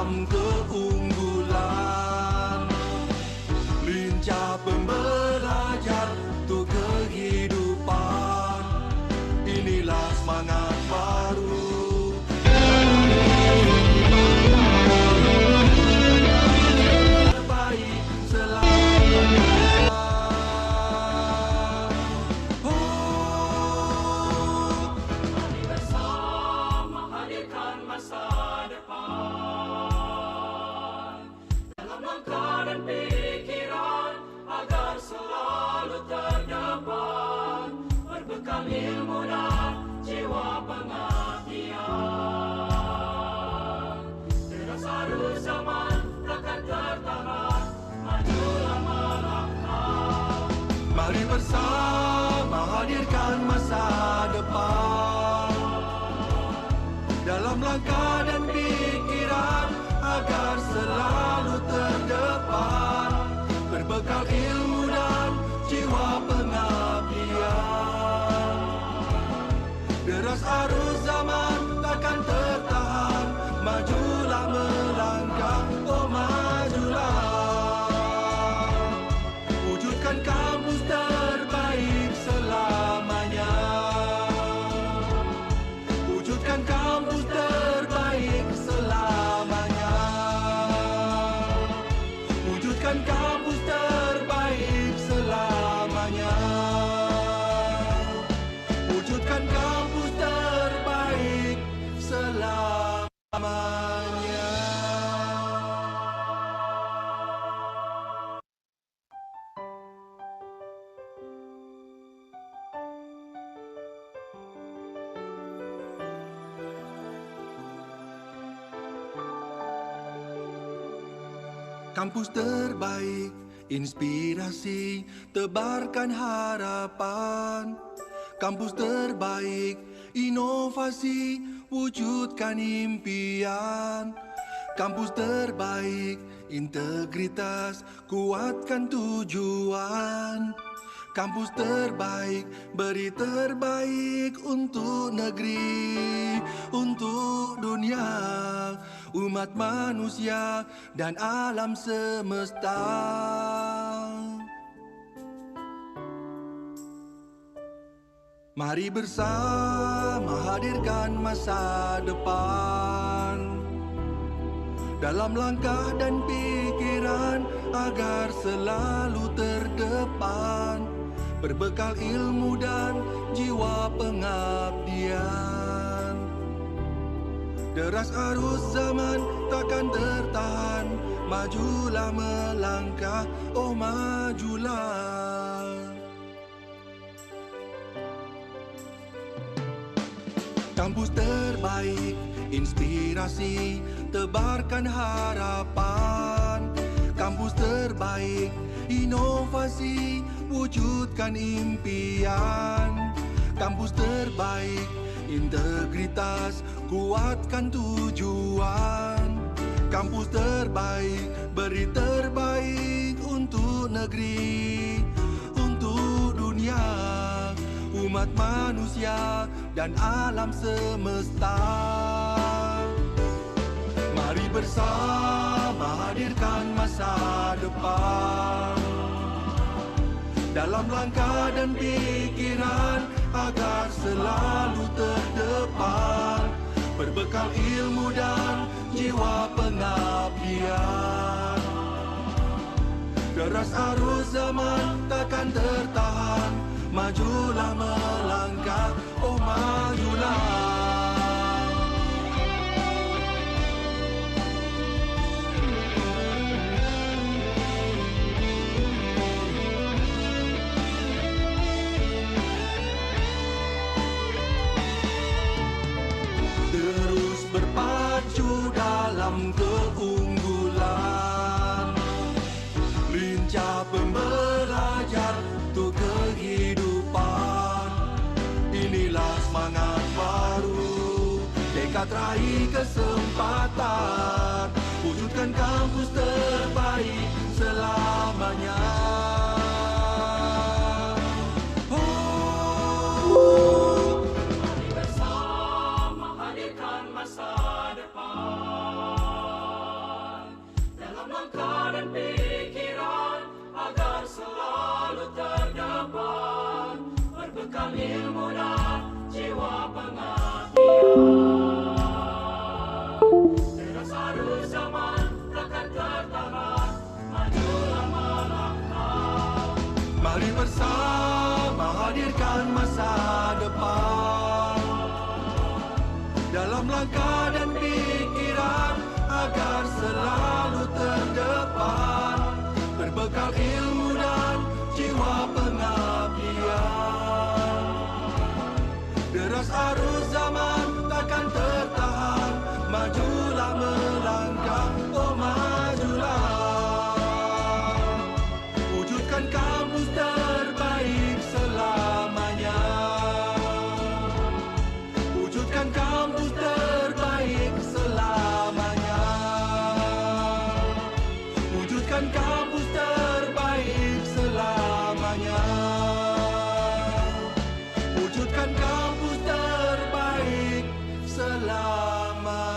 dalam keunggulan. Lincah pembelajar untuk kehidupan. Inilah semangat baru. Terbaik selamanya. Mari bersama hadirkan masa depan dalam langkah dan pikiran agar selalu terdepan, berbekal ilmu dan jiwa pengabdian. Deras arus zaman takkan tertahan, majulah melangkah. Mari bersama hadirkan masa depan dalam langkah dan pikiran agar selalu terdepan, berbekal ilmu dan jiwa pengabdian. Deras arus zaman takkan tertahan, majulah melangkah, oh majulah. Wujudkan kampus terbaik selamanya. Wujudkan kampus terbaik selamanya. Wujudkan kampus terbaik selamanya. Wujudkan kampus terbaik selamanya. Kampus terbaik, inspirasi, tebarkan harapan. Kampus terbaik, inovasi, wujudkan impian. Kampus terbaik, integritas, kuatkan tujuan. Kampus terbaik, beri terbaik untuk negeri, untuk dunia, umat manusia dan alam semesta. Mari bersama hadirkan masa depan dalam langkah dan pikiran agar selalu terdepan, berbekal ilmu dan jiwa pengabdian. Deras arus zaman takkan tertahan, majulah melangkah, oh majulah. Kampus terbaik, inspirasi, tebarkan harapan. Kampus terbaik, inovasi, wujudkan impian. Kampus terbaik, integritas, kuatkan tujuan. Kampus terbaik, beri terbaik untuk negeri, untuk dunia, umat manusia dan alam semesta. Mari bersama hadirkan masa depan dalam langkah dan pikiran agar selalu terdepan, berbekal ilmu dan jiwa pengabdian. Deras arus zaman takkan tertahan, majulah melangkah, oh majulah. Terus berpacu dalam keunggulan, lincah pembelajar untuk kehidupan. Inilah semangat baru, tekad raih kesempatan, wujudkan kampus terbaik selamanya. Mari bersama hadirkan masa depan Terus harus zaman takkan tertahan, majulah melangkah. Mari bersama hadirkan masa depan dalam langkah dan pikiran agar selalu terdepan, berbekal ilmu dan jiwa pengabdian. Deras arus zaman takkan tertahan, majulah melangkah, oh majulah. Wujudkan kampus terbaik selamanya. Wujudkan kampus terbaik selamanya. Wujudkan kampus terbaik selamanya. Wujudkan kampus terbaik selamanya.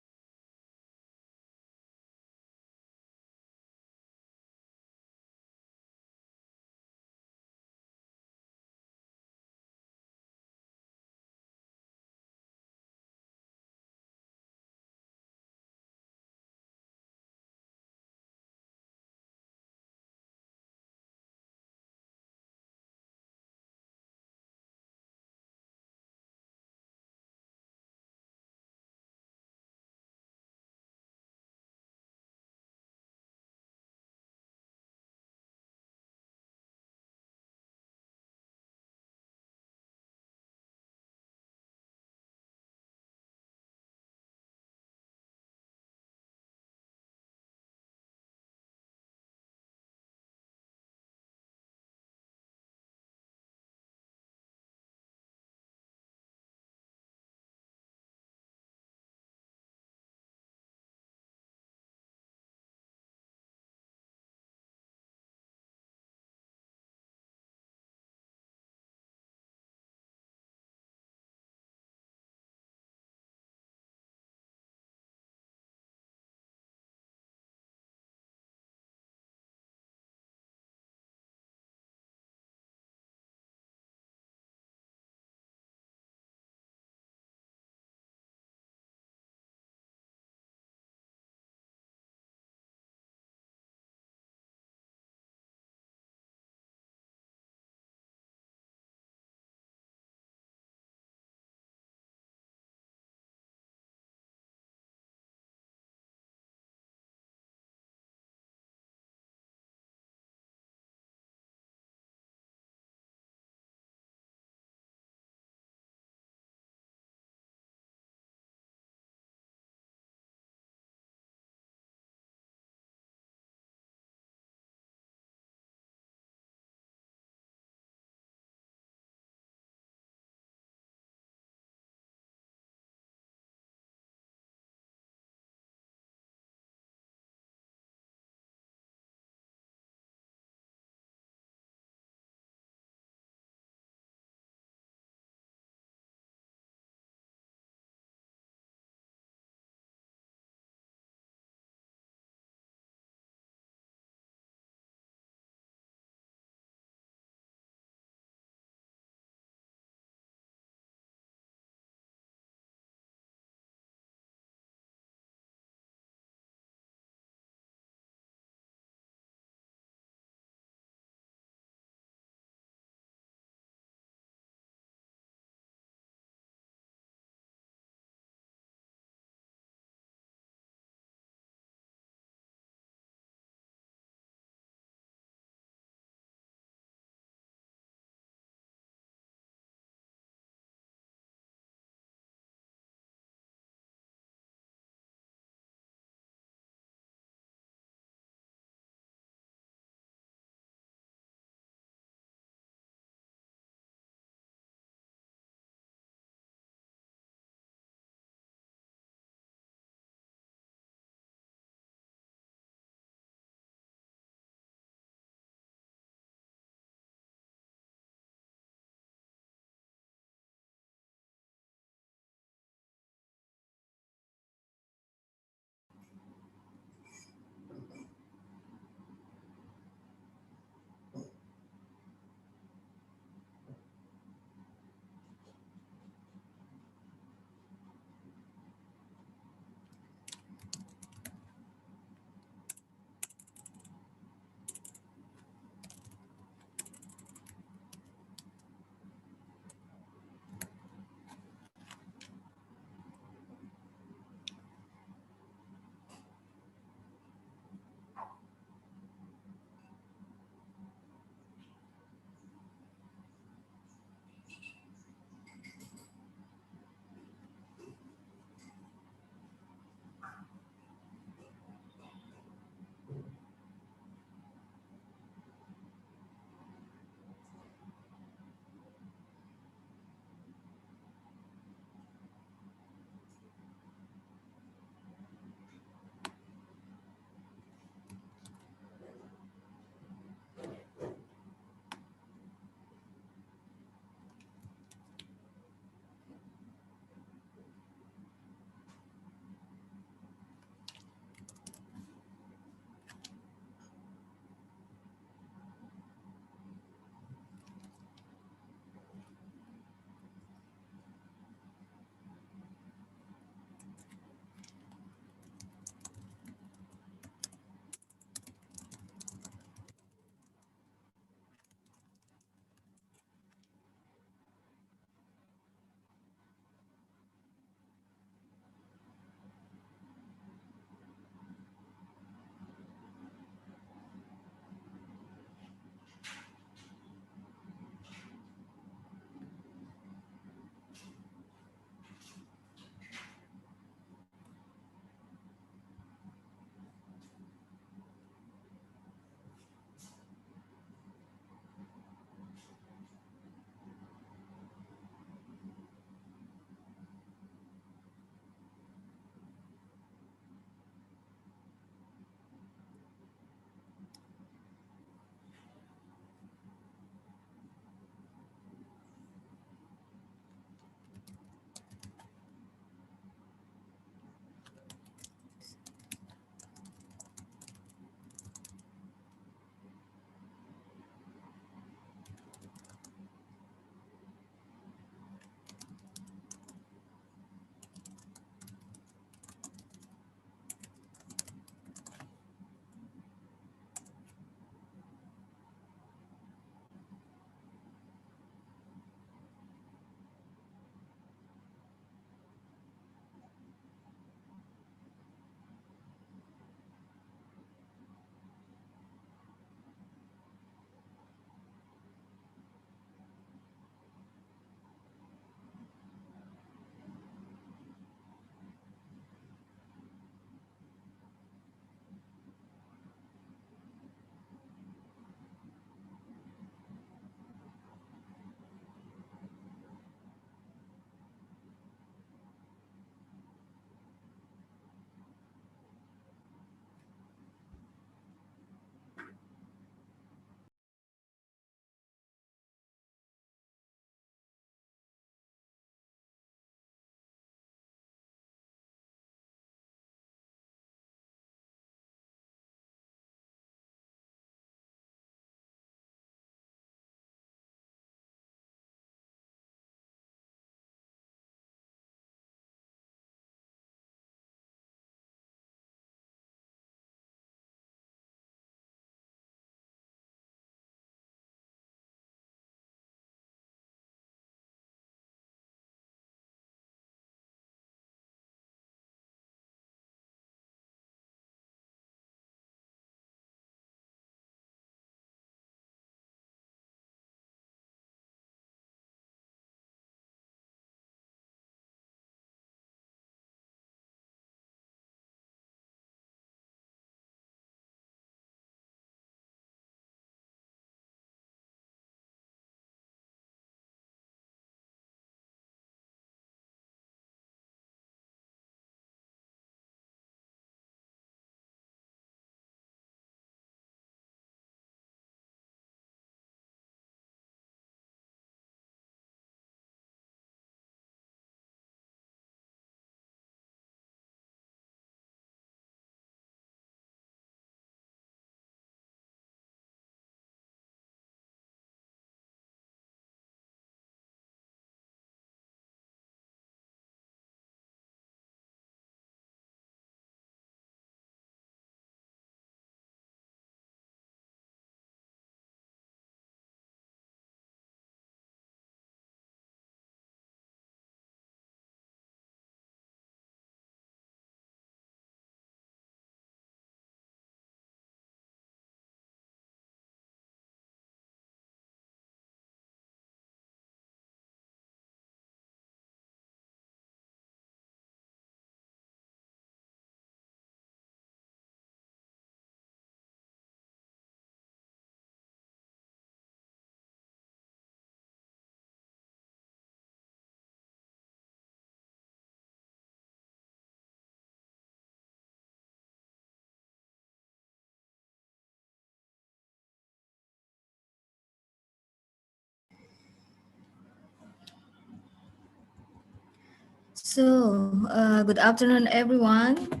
Good afternoon, everyone.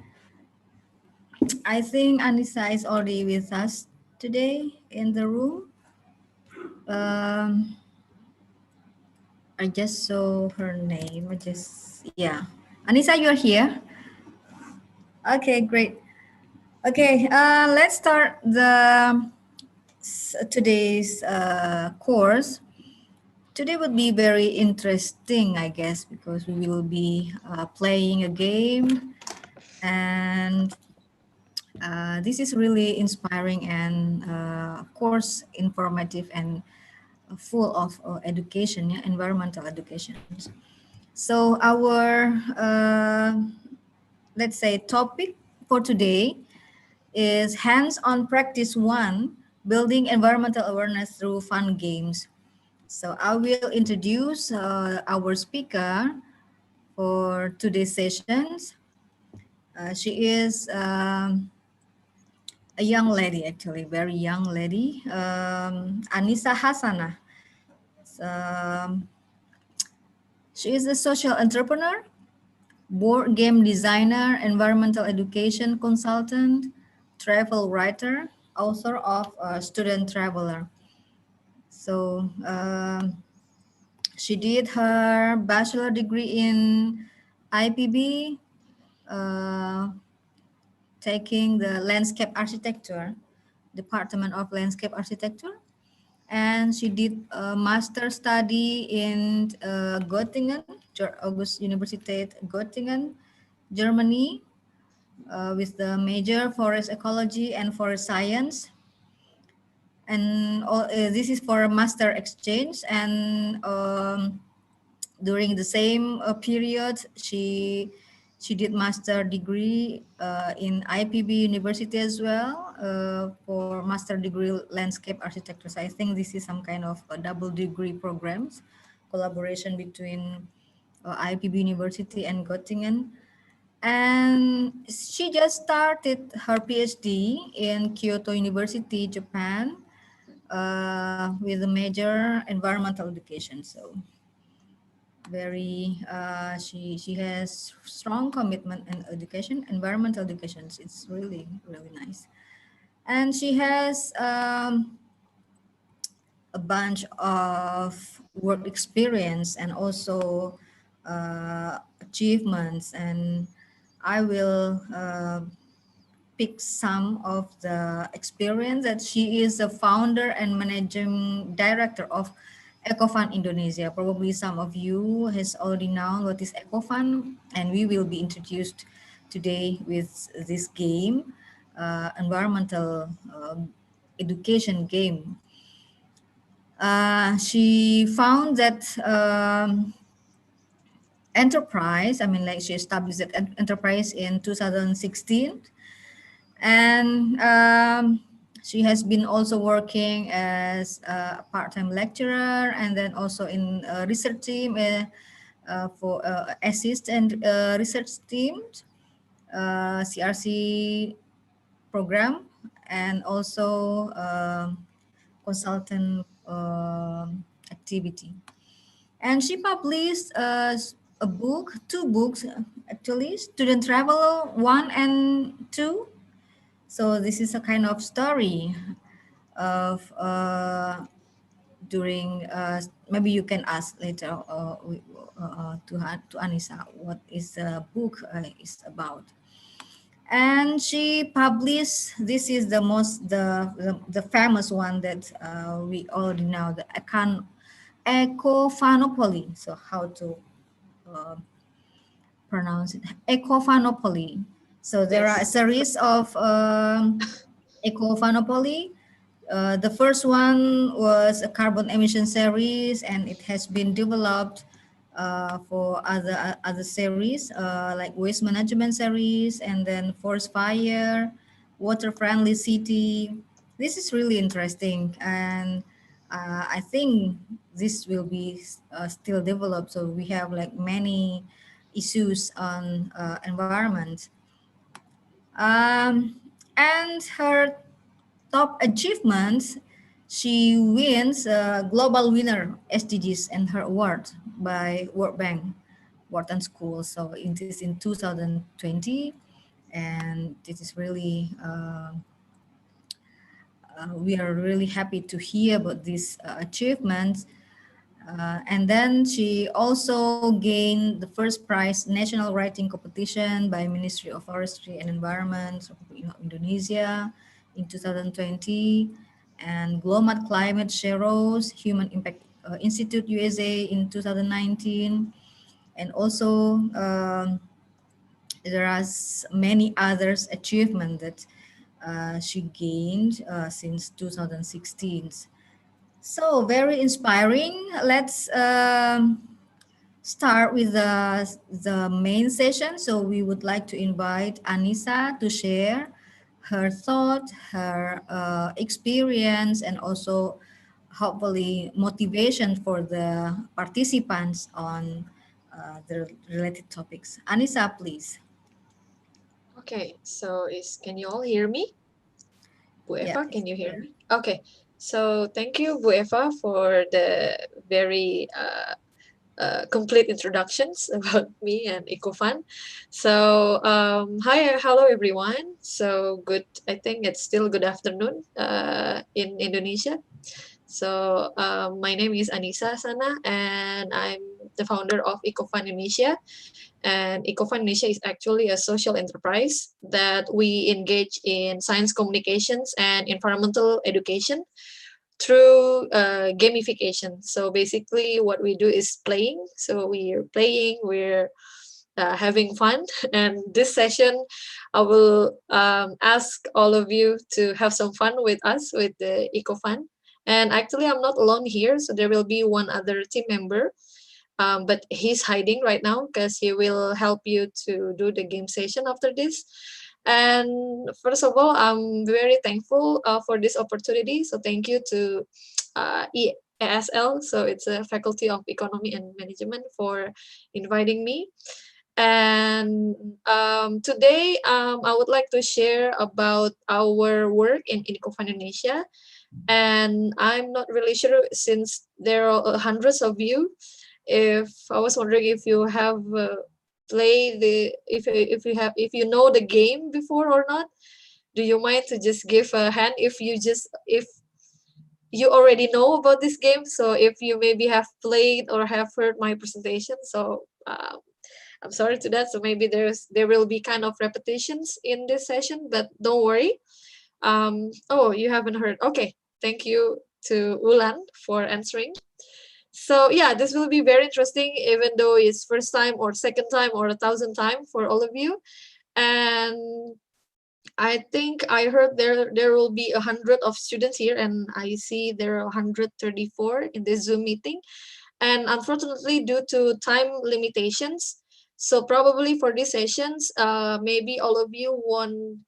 I think Anissa is already with us today in the room. Um, I just saw her name. Yeah. Anissa, you're here? Okay, great. Okay, let's start today's course. Today would be very interesting, I guess, because we will be playing a game, and this is really inspiring and, of course, informative and full of education, yeah, environmental education. So our, let's say, topic for today is hands-on practice one, building environmental awareness through fun games. So I will introduce our speaker for today's sessions. She is a young lady, actually, very young lady, Anissa Hasanah. Um, she is a social entrepreneur, board game designer, environmental education consultant, travel writer, author of Student Traveler. So she did her bachelor degree in IPB, uh, taking the landscape architecture, Department of Landscape Architecture, and she did a master study in Göttingen, August Universität Göttingen, Germany, with the major forest ecology and forest science. And this is for a master exchange. And during the same period, she did master degree in IPB University as well, for master degree landscape architecture. So I think this is some kind of a double degree programs, collaboration between IPB University and Göttingen. And she just started her PhD in Kyoto University, Japan, with a major environmental education. So she has strong commitment in education, environmental education. It's really really nice, and she has a bunch of work experience and also achievements, and I will pick some of the experience that she is the founder and managing director of EcoFund Indonesia. Probably some of you has already known what is EcoFund, and we will be introduced today with this game, environmental education game. She found that enterprise, I mean, like she established that enterprise in 2016, and she has been also working as a part-time lecturer, and then also in a research team, for assistant research team, CRC program, and also consultant activity. And she published a book, two books actually, Student Traveler 1 and 2. So this is a kind of story of during, maybe you can ask later to Anissa what is the book is about. And she published, this is the most the famous one that we already know, the Ecopanopoly. So how to uh, pronounce it? Ecopanopoly. So there are a Yes. series of Ecopanopoly. The first one was a carbon emission series, and it has been developed for other series, like waste management series, and then forest fire, water friendly city. This is really interesting, and I think this will be still developed. So we have like many issues on environment. Um, and her top achievements, she wins Global Winner SDGs and her award by World Bank Wharton School. So it is in 2020, and this is really we are really happy to hear about these achievements. And then she also gained the first prize national writing competition by Ministry of Forestry and Environment Republic of Indonesia in 2020, and GLOMAT Climate Sheroes Human Impact Institute USA in 2019, and also there are many others achievements that she gained since 2016. So very inspiring. Let's start with the main session. So we would like to invite Anissa to share her thought, her experience, and also hopefully motivation for the participants on the related topics. Anissa, please. Okay, so can you all hear me? Bu Yeah, Eva, it's can you hear clear. me? Okay, so thank you, Bu Eva, for the very complete introductions about me and EcoFun. So, hello everyone. So good. I think it's still good afternoon in Indonesia. So, my name is Anissa Sana, and I'm the founder of EcoFun Indonesia. And EcoFund Indonesia is actually a social enterprise that we engage in science communications and environmental education through gamification. So basically, what we do is playing. So we're playing, we're having fun. And this session, I will ask all of you to have some fun with us with the EcoFun. And actually, I'm not alone here, so there will be one other team member, but he's hiding right now because he will help you to do the game session after this. And first of all, I'm very thankful for this opportunity. So thank you to ESL, so it's a Faculty of Economy and Management, for inviting me. And today, I would like to share about our work in Ecofund Indonesia. And I'm not really sure, since there are hundreds of you, if I was wondering if you have played the if you know the game before or not. Do you mind to just give a hand if you already know about this game? So if you maybe have played or have heard my presentation, so I'm sorry to that. So maybe there will be kind of repetitions in this session, but don't worry. Oh, you haven't heard. Okay, thank you to Ulan for answering. So yeah, this will be very interesting, even though it's first time or second time or 1,000 time for all of you. And I think I heard there will be 100 of students here, and I see there are 134 in this Zoom meeting. And unfortunately, due to time limitations, so probably for these sessions, maybe all of you won't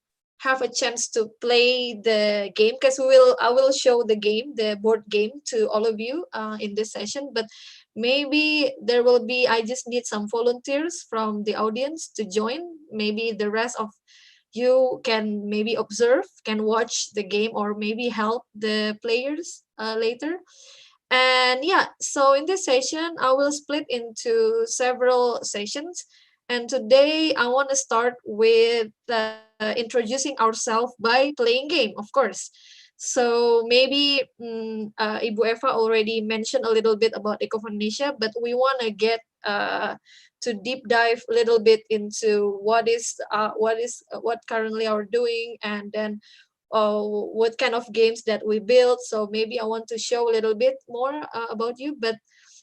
have a chance to play the game, because I will show the game, the board game, to all of you in this session. But maybe there will be, I just need some volunteers from the audience to join. Maybe the rest of you can maybe observe, can watch the game, or maybe help the players later. And yeah, so in this session, I will split into several sessions. And today I want to start with introducing ourselves by playing game, of course. So maybe Ibu Eva already mentioned a little bit about Ecofoundation, but we want to get to deep dive a little bit into what currently are doing, and then what kind of games that we build. So maybe I want to show a little bit more about you. But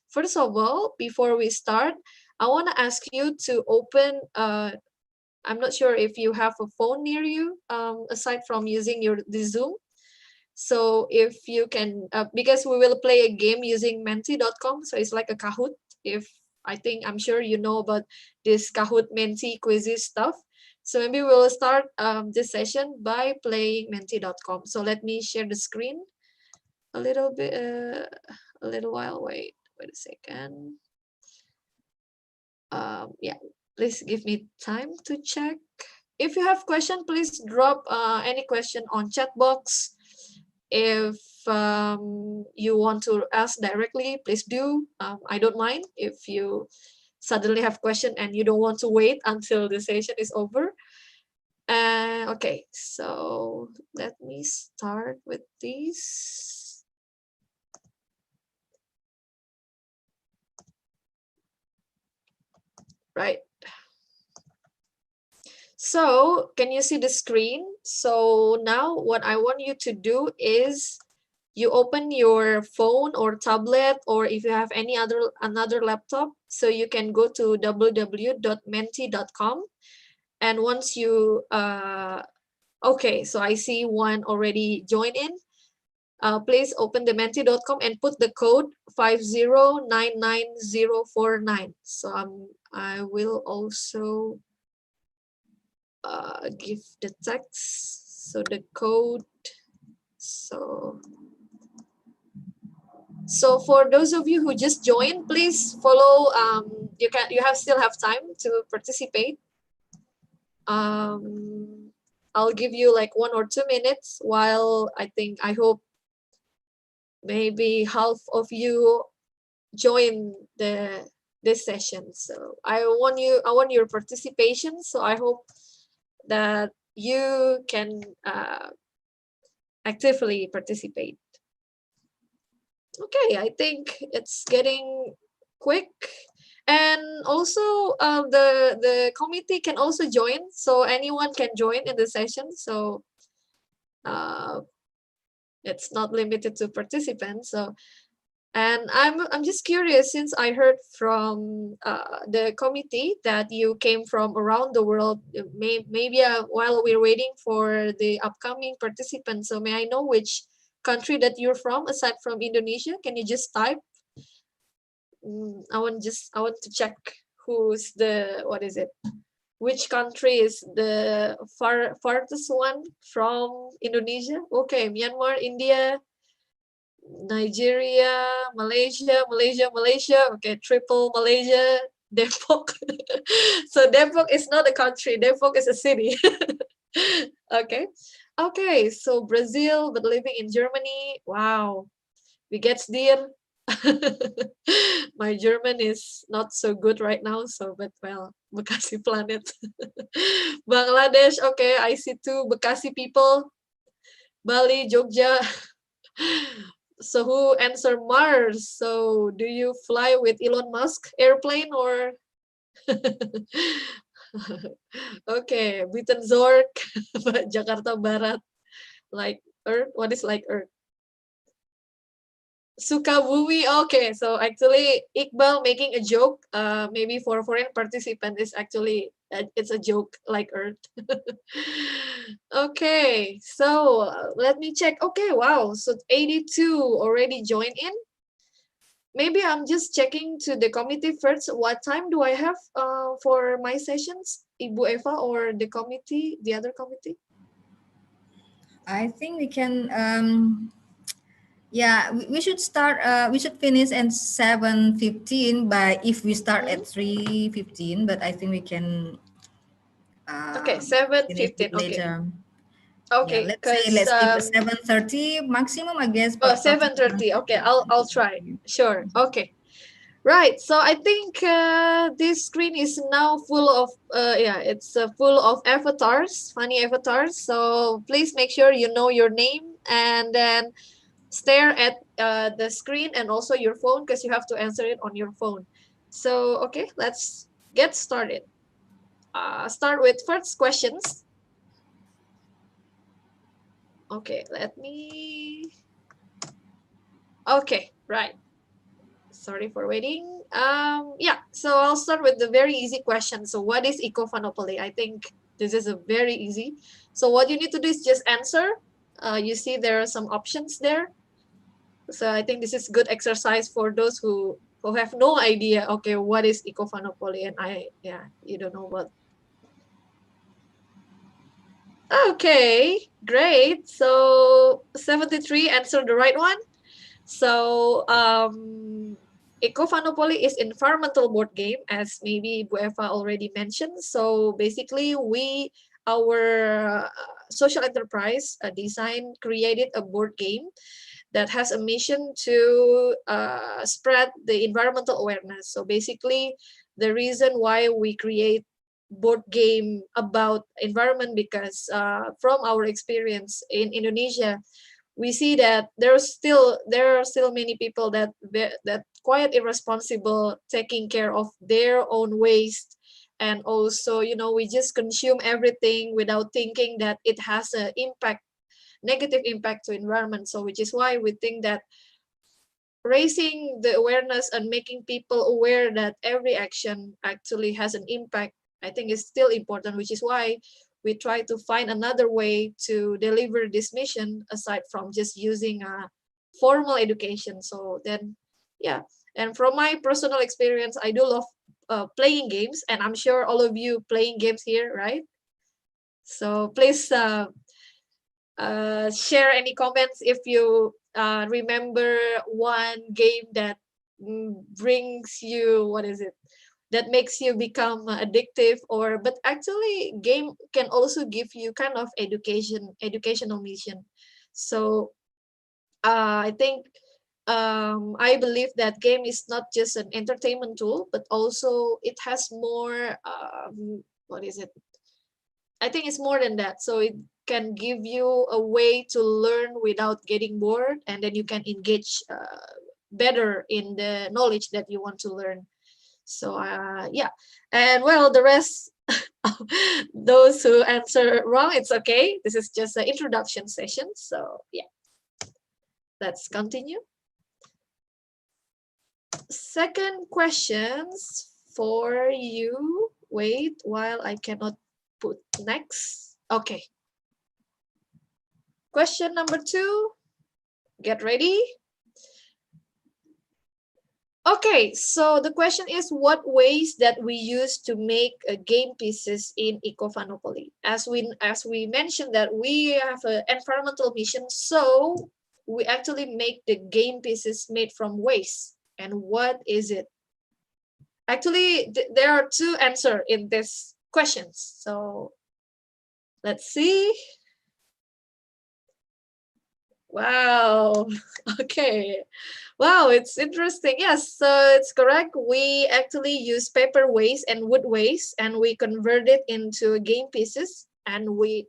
first of all, before we start, I want to ask you to open, I'm not sure if you have a phone near you, aside from using the Zoom. So if you can, because we will play a game using menti.com, so it's like a Kahoot. I'm sure you know about this Kahoot Menti quizzes stuff. So maybe we'll start this session by playing menti.com. So let me share the screen a little bit, a little while. Wait a second. Yeah, please give me time to check. If you have question, please drop any question on chat box. If you want to ask directly, please do. I don't mind if you suddenly have question and you don't want to wait until the session is over. Okay, so let me start with this. Right. So can you see the screen? So now what I want you to do is you open your phone or tablet, or if you have any another laptop, so you can go to www.menti.com. And once you okay, so I see one already joined in. Please open the menti.com and put the code 5099049. So I will also give the text. So the code. So for those of you who just joined, please follow. You still have time to participate. I'll give you like 1 or 2 minutes while I hope maybe half of you join this session. So I want your participation. So I hope that you can actively participate. Okay, I think it's getting quick. And also the committee can also join, so anyone can join in the session. So it's not limited to participants. So, and I'm just curious, since I heard from the committee that you came from around the world, maybe while we're waiting for the upcoming participants, so may I know which country that you're from aside from Indonesia? Can you just type? I want to check who's what is it? Which country is the farthest one from Indonesia? Okay, Myanmar, India, Nigeria, Malaysia. Okay, triple Malaysia, Depok. So Depok is not a country. Depok is a city. Okay. So Brazil, but living in Germany. Wow, we get dir. My German is not so good right now, so but well, Bekasi planet. Bangladesh, okay, I see 2 Bekasi people. Bali, Jogja. So who answer Mars? So do you fly with Elon Musk airplane or? Okay, Buitenzorg, Jakarta Barat, like Earth. What is like Earth? Sukabumi. Okay, so actually Iqbal making a joke, maybe for foreign participant is actually it's a joke like Earth. Okay, so let me check. Okay, wow, so 82 already joined in. Maybe I'm just checking to the committee first. What time do I have for my sessions, Ibu Eva, or the committee, the other committee? I think we can yeah, we should start we should finish at 7:15, but if we start at 3:15, but I think we can Okay, finish 7:15. it Okay. later. Yeah, Okay, because let's keep it 7:30 maximum, I guess. oh, But 7:30. Okay, I'll try. Sure. Okay. Right. So I think this screen is now full of yeah, it's full of avatars, funny avatars. So please make sure you know your name and then stare at the screen and also your phone, because you have to answer it on your phone. So okay, let's get started. Start with first questions. Okay, let me. Okay, right. Sorry for waiting. Yeah, so I'll start with the very easy question. So what is ecofanopoly? I think this is a very easy. So what you need to do is just answer. You see there are some options there. So I think this is good exercise for those who have no idea, okay, what is ecofanopoly, and you don't know what. Okay, great. So 73 answered the right one. So Ecofanopoly is environmental board game, as maybe Bu Eva already mentioned. So basically, our social enterprise created a board game that has a mission to spread the environmental awareness. So basically, the reason why we create board game about environment, because from our experience in Indonesia, we see that there are still many people that quite irresponsible, taking care of their own waste. And also, we just consume everything without thinking that it has a negative impact to environment. So which is why we think that raising the awareness and making people aware that every action actually has an impact, I think is still important, which is why we try to find another way to deliver this mission aside from just using a formal education. So then, yeah. And from my personal experience, I do love playing games, and I'm sure all of you playing games here, right? So please share any comments if you remember one game that brings you, what is it, that makes you become addictive. Or but actually game can also give you kind of educational mission. So I think I believe that game is not just an entertainment tool, but also it has more what is it, I think it's more than that. So it can give you a way to learn without getting bored, and then you can engage better in the knowledge that you want to learn. So yeah, and well, the rest, those who answer wrong, it's okay. This is just an introduction session. So yeah, let's continue. Second questions for you. Wait, while I cannot put next. Okay. Question number 2. Get ready. Okay, so the question is, what ways that we use to make game pieces in Ecofanopoly? As we mentioned that we have an environmental mission, so we actually make the game pieces made from waste. And what is it? Actually, there are 2 answers in this questions. So let's see. Wow. Okay. Wow, it's interesting. Yes, so it's correct. We actually use paper waste and wood waste, and we convert it into game pieces, and we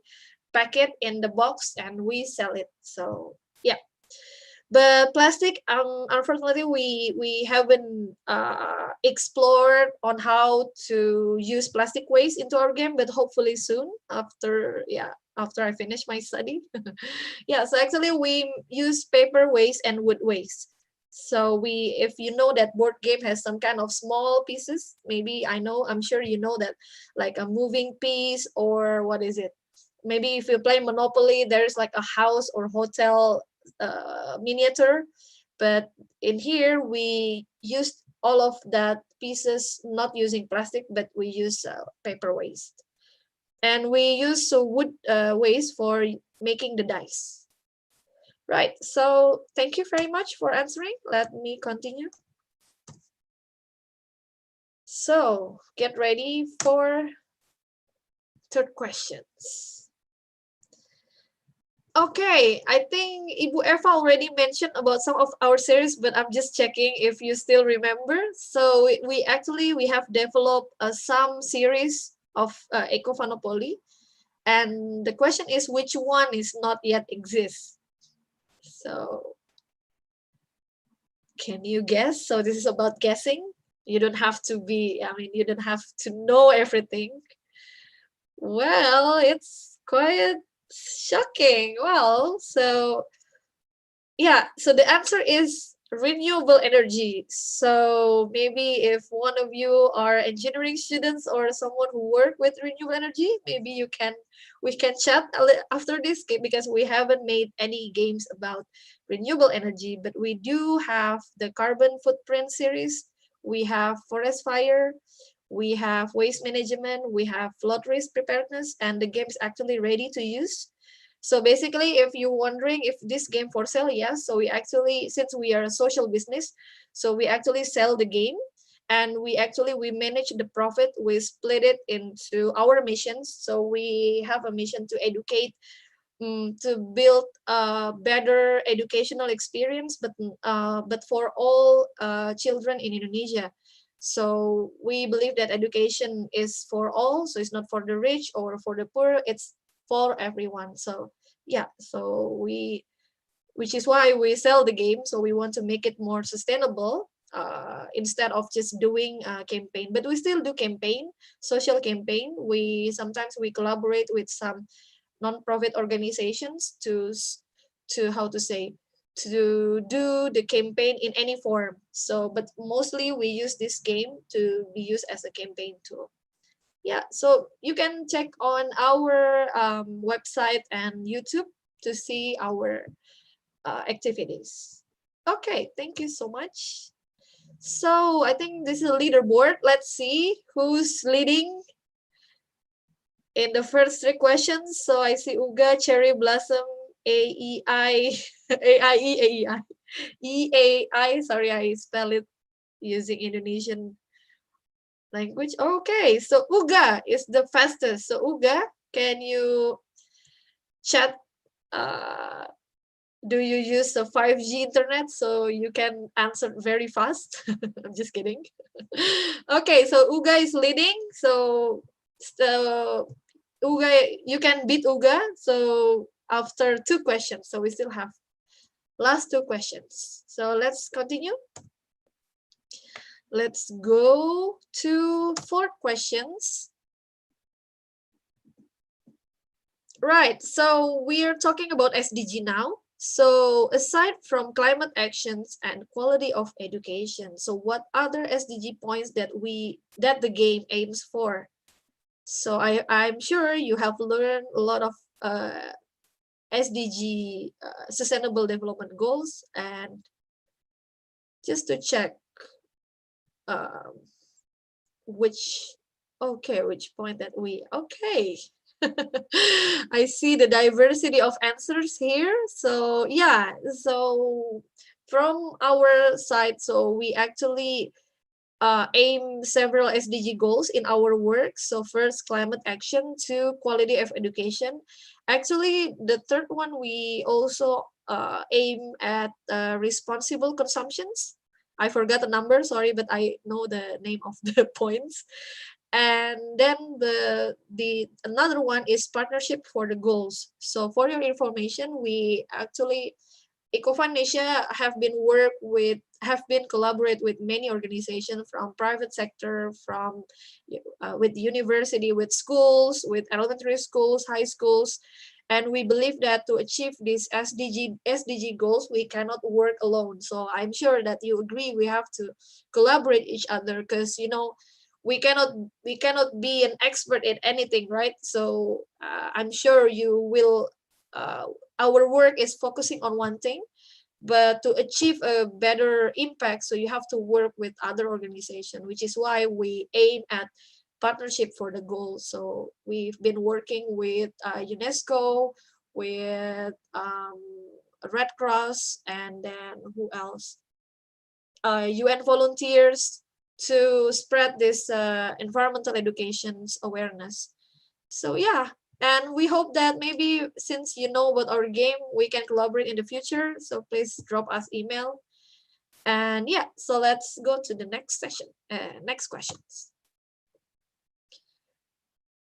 pack it in the box and we sell it. So yeah. But plastic, unfortunately, we haven't explored on how to use plastic waste into our game, but hopefully soon after I finish my study. Yeah, so actually we use paper waste and wood waste. So if you know that board game has some kind of small pieces, maybe I'm sure you know that, like a moving piece, or what is it? Maybe if you play Monopoly, there's like a house or hotel miniature. But in here, we used all of that pieces, not using plastic, but we use paper waste. And we use wood waste for making the dice. Right, so thank you very much for answering. Let me continue. So get ready for third questions. Okay, I think Ibu Eva already mentioned about some of our series, but I'm just checking if you still remember. So we have developed some series of Ecofanopoly, and the question is which one is not yet exist. So can you guess? So this is about guessing. You don't have to you don't have to know everything. Well, it's quite shocking. Well, so yeah, so the answer is renewable energy. So maybe if one of you are engineering students or someone who work with renewable energy, maybe we can chat after this game, because we haven't made any games about renewable energy, but we do have the carbon footprint series. We have forest fire, we have waste management, we have flood risk preparedness, and the game is actually ready to use. So basically, if you're wondering if this game for sale, yes. So we actually, since we are a social business, so we actually sell the game, and we manage the profit. We split it into our missions. So we have a mission to educate, to build a better educational experience, but for all children in Indonesia. So we believe that education is for all, so it's not for the rich or for the poor, it's for everyone. So yeah, so which is why we sell the game. So we want to make it more sustainable, instead of just doing a campaign. But we still do campaign, social campaign. We sometimes we collaborate with some non-profit organizations to how to say, to do the campaign in any form. So but mostly we use this game to be used as a campaign tool. Yeah, so you can check on our website and YouTube to see our activities. Okay, thank you so much. So I think this is a leaderboard. Let's see who's leading in the first three questions. So I see Uga, Cherry Blossom, AEI, AIE, EAI. Sorry, I spell it using Indonesian language. Okay, so Uga is the fastest. So Uga, can you chat? Do you use a 5G internet so you can answer very fast? I'm just kidding. Okay, so Uga is leading. So Uga, you can beat Uga. So after two questions, so we still have last two questions. So let's continue. Let's go to 4 questions. Right, so we are talking about SDG now. So aside from climate actions and quality of education, so what other SDG points that the game aims for? So I'm sure you have learned a lot of SDG, Sustainable Development Goals, and just to check which point that okay. I see the diversity of answers here. So yeah, so from our side, so we actually aim several SDG goals in our work. So first, climate action; two, quality of education. Actually, the third one, we also aim at responsible consumptions. I forgot the number, sorry, but I know the name of the points. And then the another one is partnership for the goals. So for your information, we actually Ecofund Asia have been collaborate with many organizations from private sector, from with university, with schools, with elementary schools, high schools, and we believe that to achieve these SDG goals, we cannot work alone. So I'm sure that you agree we have to collaborate each other, because we cannot be an expert in anything, right? So I'm sure you will. Our work is focusing on one thing, but to achieve a better impact, so you have to work with other organizations, which is why we aim at partnership for the goal. So we've been working with UNESCO, with Red Cross, and then who else? UN volunteers to spread this environmental education's awareness. So yeah, and we hope that maybe since you know about our game, we can collaborate in the future. So please drop us email. And yeah, so let's go to the next session, next questions.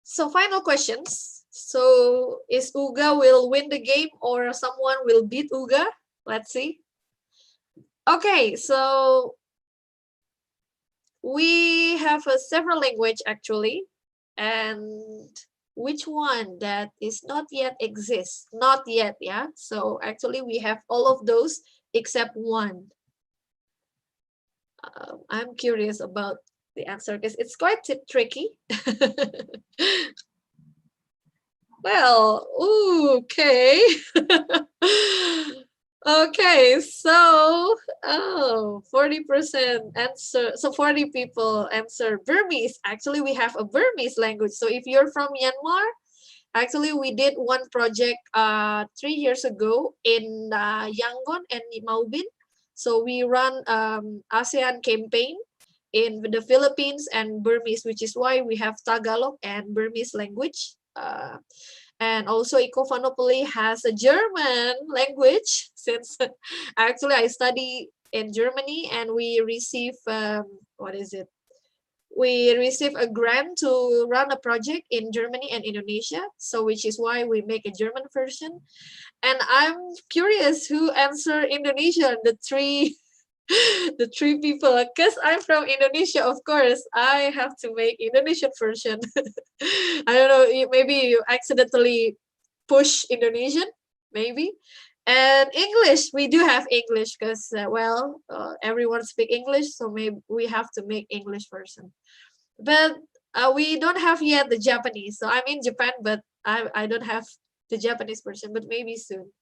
So final questions. So is Uga will win the game or someone will beat Uga? Let's see. Okay, so we have several language actually, and which one that is not yet exists? Not yet, yeah. So actually we have all of those except one. I'm curious about the answer because it's quite tricky. Well, okay. Okay, so 40% answer. So 40 people answer Burmese. Actually, we have a Burmese language. So if you're from Myanmar, actually we did one project 3 years ago in Yangon and Maubin. So we run ASEAN campaign in the Philippines and Burmese, which is why we have Tagalog and Burmese language. And also Ecofanopoly has a German language, since actually I study in Germany and we receive what is it? we received a grant to run a project in Germany and Indonesia. So which is why we make a German version. And I'm curious who answer Indonesia, the three the three people, because I'm from Indonesia, of course I have to make Indonesian version. I don't know, maybe you accidentally push Indonesian, maybe. And English, we do have English because everyone speak English, so maybe we have to make English version. But we don't have yet the Japanese. So I'm in Japan, but I don't have the Japanese version, but maybe soon.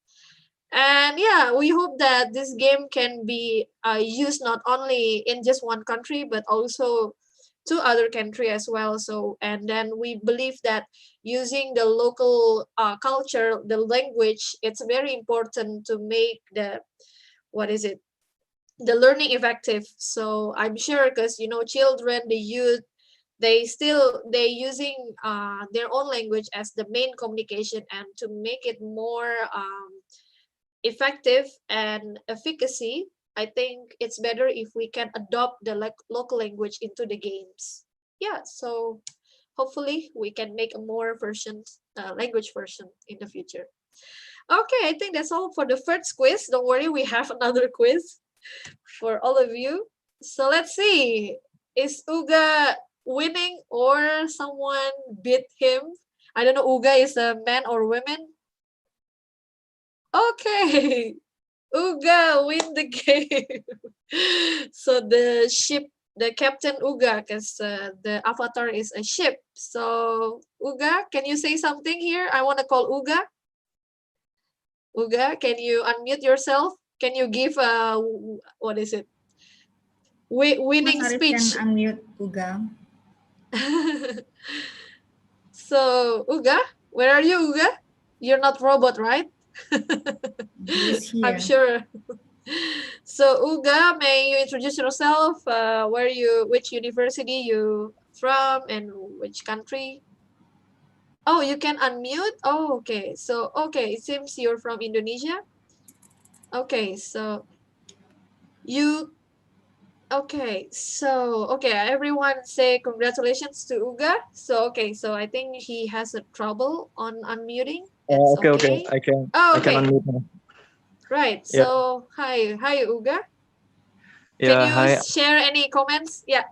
And yeah, we hope that this game can be used not only in just one country, but also to other country as well. So, and then we believe that using the local culture, the language, it's very important to make the, what is it, the learning effective. So I'm sure, because children, the youth, they using their own language as the main communication, and to make it more effective and efficacy, I think it's better if we can adopt the local language into the games. Yeah, so hopefully we can make a more versions, language version in the future. Okay, I think that's all for the first quiz. Don't worry, we have another quiz for all of you. So let's see, is Uga winning or someone beat him? I don't know, Uga is a man or woman. Okay, Uga win the game. So the ship, the Captain Uga, because the avatar is a ship. So Uga, can you say something here? I want to call Uga. Uga, can you unmute yourself? Can you give a, what is it? Winning Mas Arif can speech. unmute Uga. So Uga, where are you, Uga? You're not robot, right? He is here. I'm sure. So Uga, may you introduce yourself? Which university you from, and which country? Oh, you can unmute. Oh, okay. So okay, it seems you're from Indonesia. Okay, so you. Okay, so okay, everyone say congratulations to Uga. So okay, so I think he has a trouble on unmuting. It's Okay. okay. I can Oh, I can okay. unmute now. Right. Yeah. So hi Uga. Can Yeah. you Hi. share any comments? Yeah.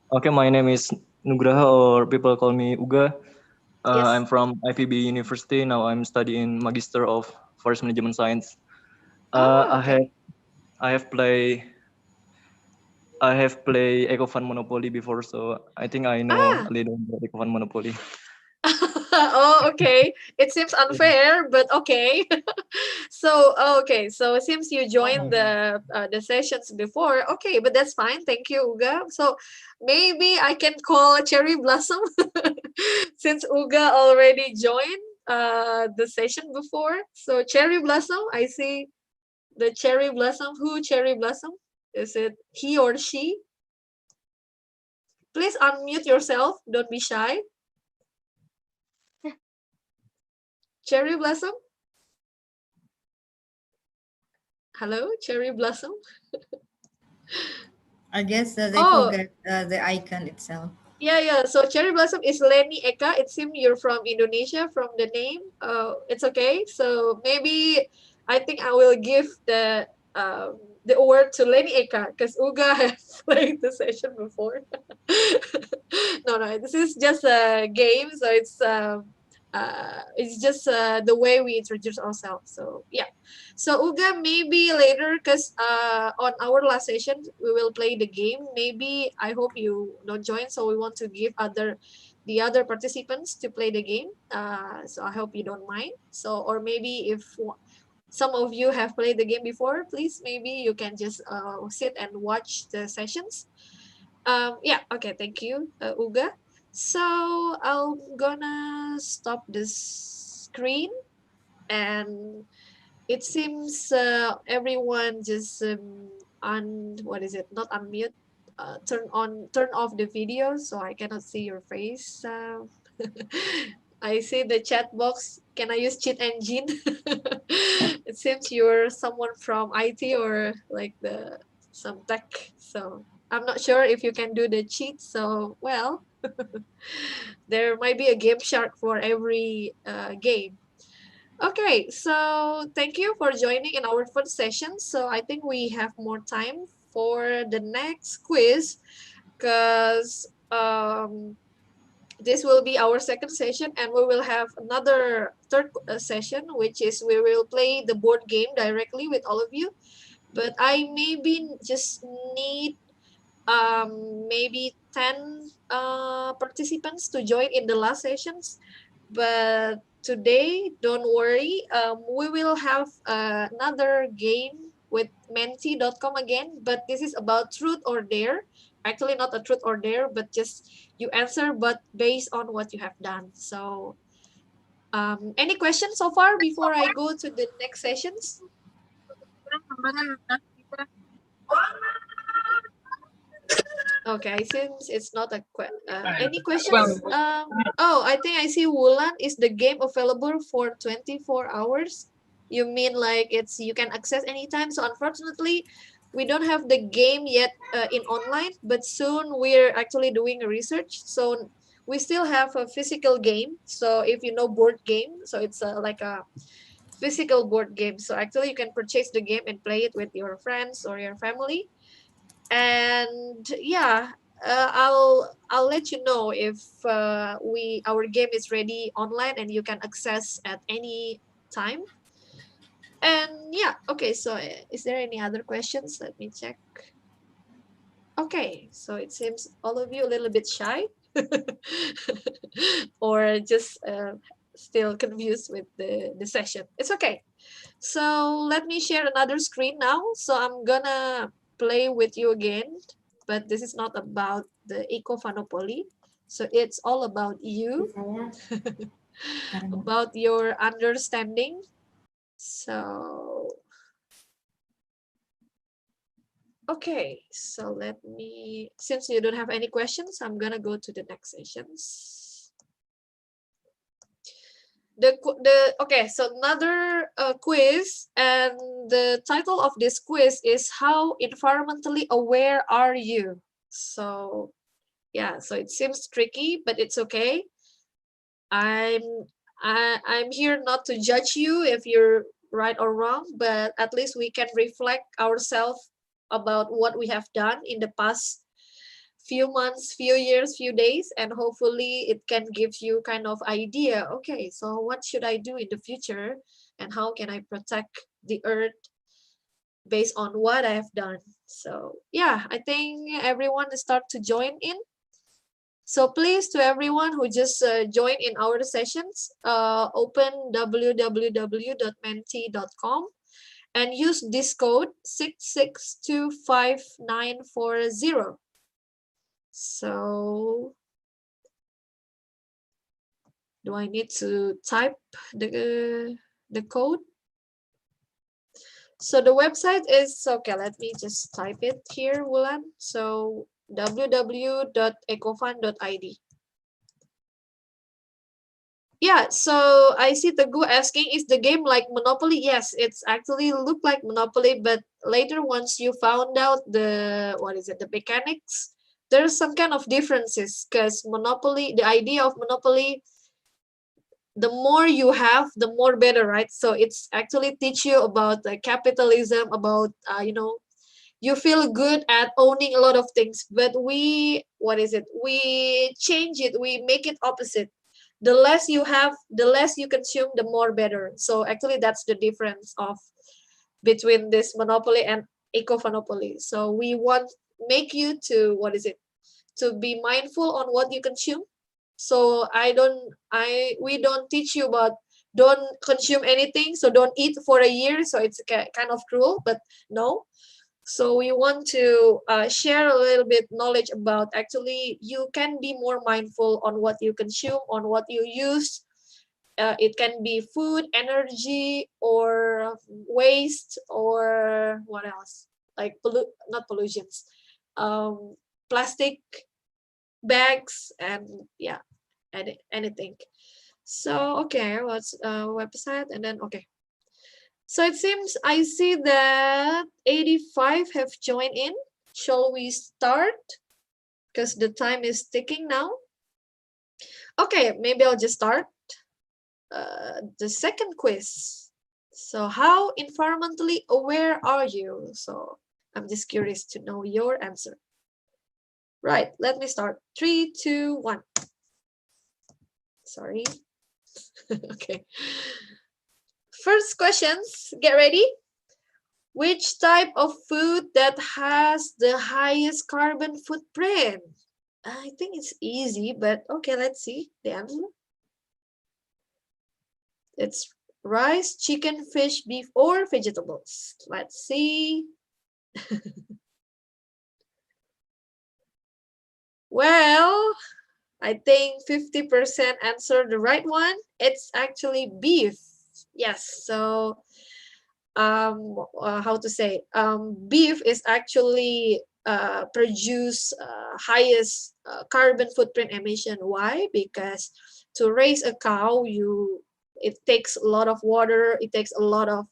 Okay. My name is Nugraha, or people call me Uga. Yes. I'm from IPB University. Now I'm studying Magister of Forest Management Science. Oh, I have okay. I have play I have play Ecofun Monopoly before, so I think I know Ah. a little about Ecofun Monopoly. Oh, okay. It seems unfair, but okay. So, okay. So it seems you joined the sessions before. Okay, but that's fine. Thank you, Uga. So maybe I can call Cherry Blossom since Uga already joined the session before. So Cherry Blossom, I see the Cherry Blossom. Who Cherry Blossom? Is it he or she? Please unmute yourself. Don't be shy. Cherry Blossom? Hello, Cherry Blossom? I guess they Oh, forget the icon itself. yeah. So Cherry Blossom is Leni Eka. It seems you're from Indonesia from the name. It's okay. So maybe I think I will give the award to Leni Eka because Uga has played the session before. No, this is just a game. So it's just the way we introduce ourselves. So yeah. So Uga, maybe later, because on our last session we will play the game. Maybe I hope you don't join. So we want to give the other participants to play the game. So I hope you don't mind. So or maybe if some of you have played the game before, please maybe you can just sit and watch the sessions. Yeah. Okay. Thank you, Uga. So I'm gonna stop this screen, and it seems everyone just what is it, not unmute, turn off the video, so I cannot see your face. I see the chat box. Can I use cheat engine? It seems you're someone from IT or like some tech. So I'm not sure if you can do the cheat. So, well, there might be a game shark for every game. Okay, so thank you for joining in our first session. So I think we have more time for the next quiz because this will be our second session and we will have another third session, which is we will play the board game directly with all of you. But I maybe just need maybe 10 participants to join in the last sessions. But today, don't worry, we will have another game with menti.com again, but this is about truth or dare. Actually, not a truth or dare, but just you answer, but based on what you have done. So, any questions so far before I go to the next sessions? Okay, since it's not a any questions? Oh, I think I see Wulan. Is the game available for 24 hours? You mean like it's you can access anytime? So unfortunately, we don't have the game yet in online, but soon we're actually doing a research. So we still have a physical game. So if you know board game, so it's like a physical board game. So actually you can purchase the game and play it with your friends or your family. And yeah, I'll let you know if our game is ready online and you can access at any time. And yeah, okay, so is there any other questions? Let me check. Okay, so it seems all of you a little bit shy or just still confused with the session. It's okay. So let me share another screen now. So I'm gonna play with you again, but this is not about the Ecofanopoly. So it's all about you, about your understanding. So, okay, so let me, since you don't have any questions, I'm gonna go to the next sessions. Okay, so another quiz, and the title of this quiz is how environmentally aware are you? So yeah, so it seems tricky, but it's okay. I'm here not to judge you if you're right or wrong, but at least we can reflect ourselves about what we have done in the past few months, few years, few days, and hopefully it can give you kind of idea. Okay, so what should I do in the future and how can I protect the earth based on what I have done? So yeah, I think everyone start to join in. So please, to everyone who just joined in our sessions, open www.menti.com and use this code 6625940. So do I need to type the code? So the website is, okay, let me just type it here, Wulan. So www.ecofund.id. Yeah, so I see Teguh asking, is the game like Monopoly? Yes, it's actually look like Monopoly, but later once you found out the, what is it, the mechanics, there's some kind of differences because Monopoly, the idea of Monopoly, the more you have, the more better, right? So it's actually teach you about capitalism, about, you feel good at owning a lot of things, but we, what is it? We change it, we make it opposite. The less you have, the less you consume, the more better. So actually that's the difference of between this monopoly and eco-monopoly. So we want make you to, what is it? To be mindful on what you consume. So we don't teach you about don't consume anything, so don't eat for a year, so it's kind of cruel, but no. So we want to share a little bit knowledge about actually you can be more mindful on what you consume, on what you use. It can be food, energy, or waste, or what else? Like not pollutions, plastic bags, and yeah, anything. So okay, what's website, and then okay. So it seems I see that 85 have joined in. shall we start? Because the time is ticking now. Okay, maybe I'll just start. The second quiz. So how environmentally aware are you? So I'm just curious to know your answer. Right, let me start. 3, 2, 1. Sorry. Okay. First questions, get ready. Which type of food that has the highest carbon footprint? I think it's easy, but okay, let's see the answer. It's rice, chicken, fish, beef, or vegetables. Let's see. Well, I think 50% answered the right one. It's actually beef. Yes, so how to say, beef is actually produce highest carbon footprint emission. Why? Because to raise a cow, it takes a lot of water, it takes a lot of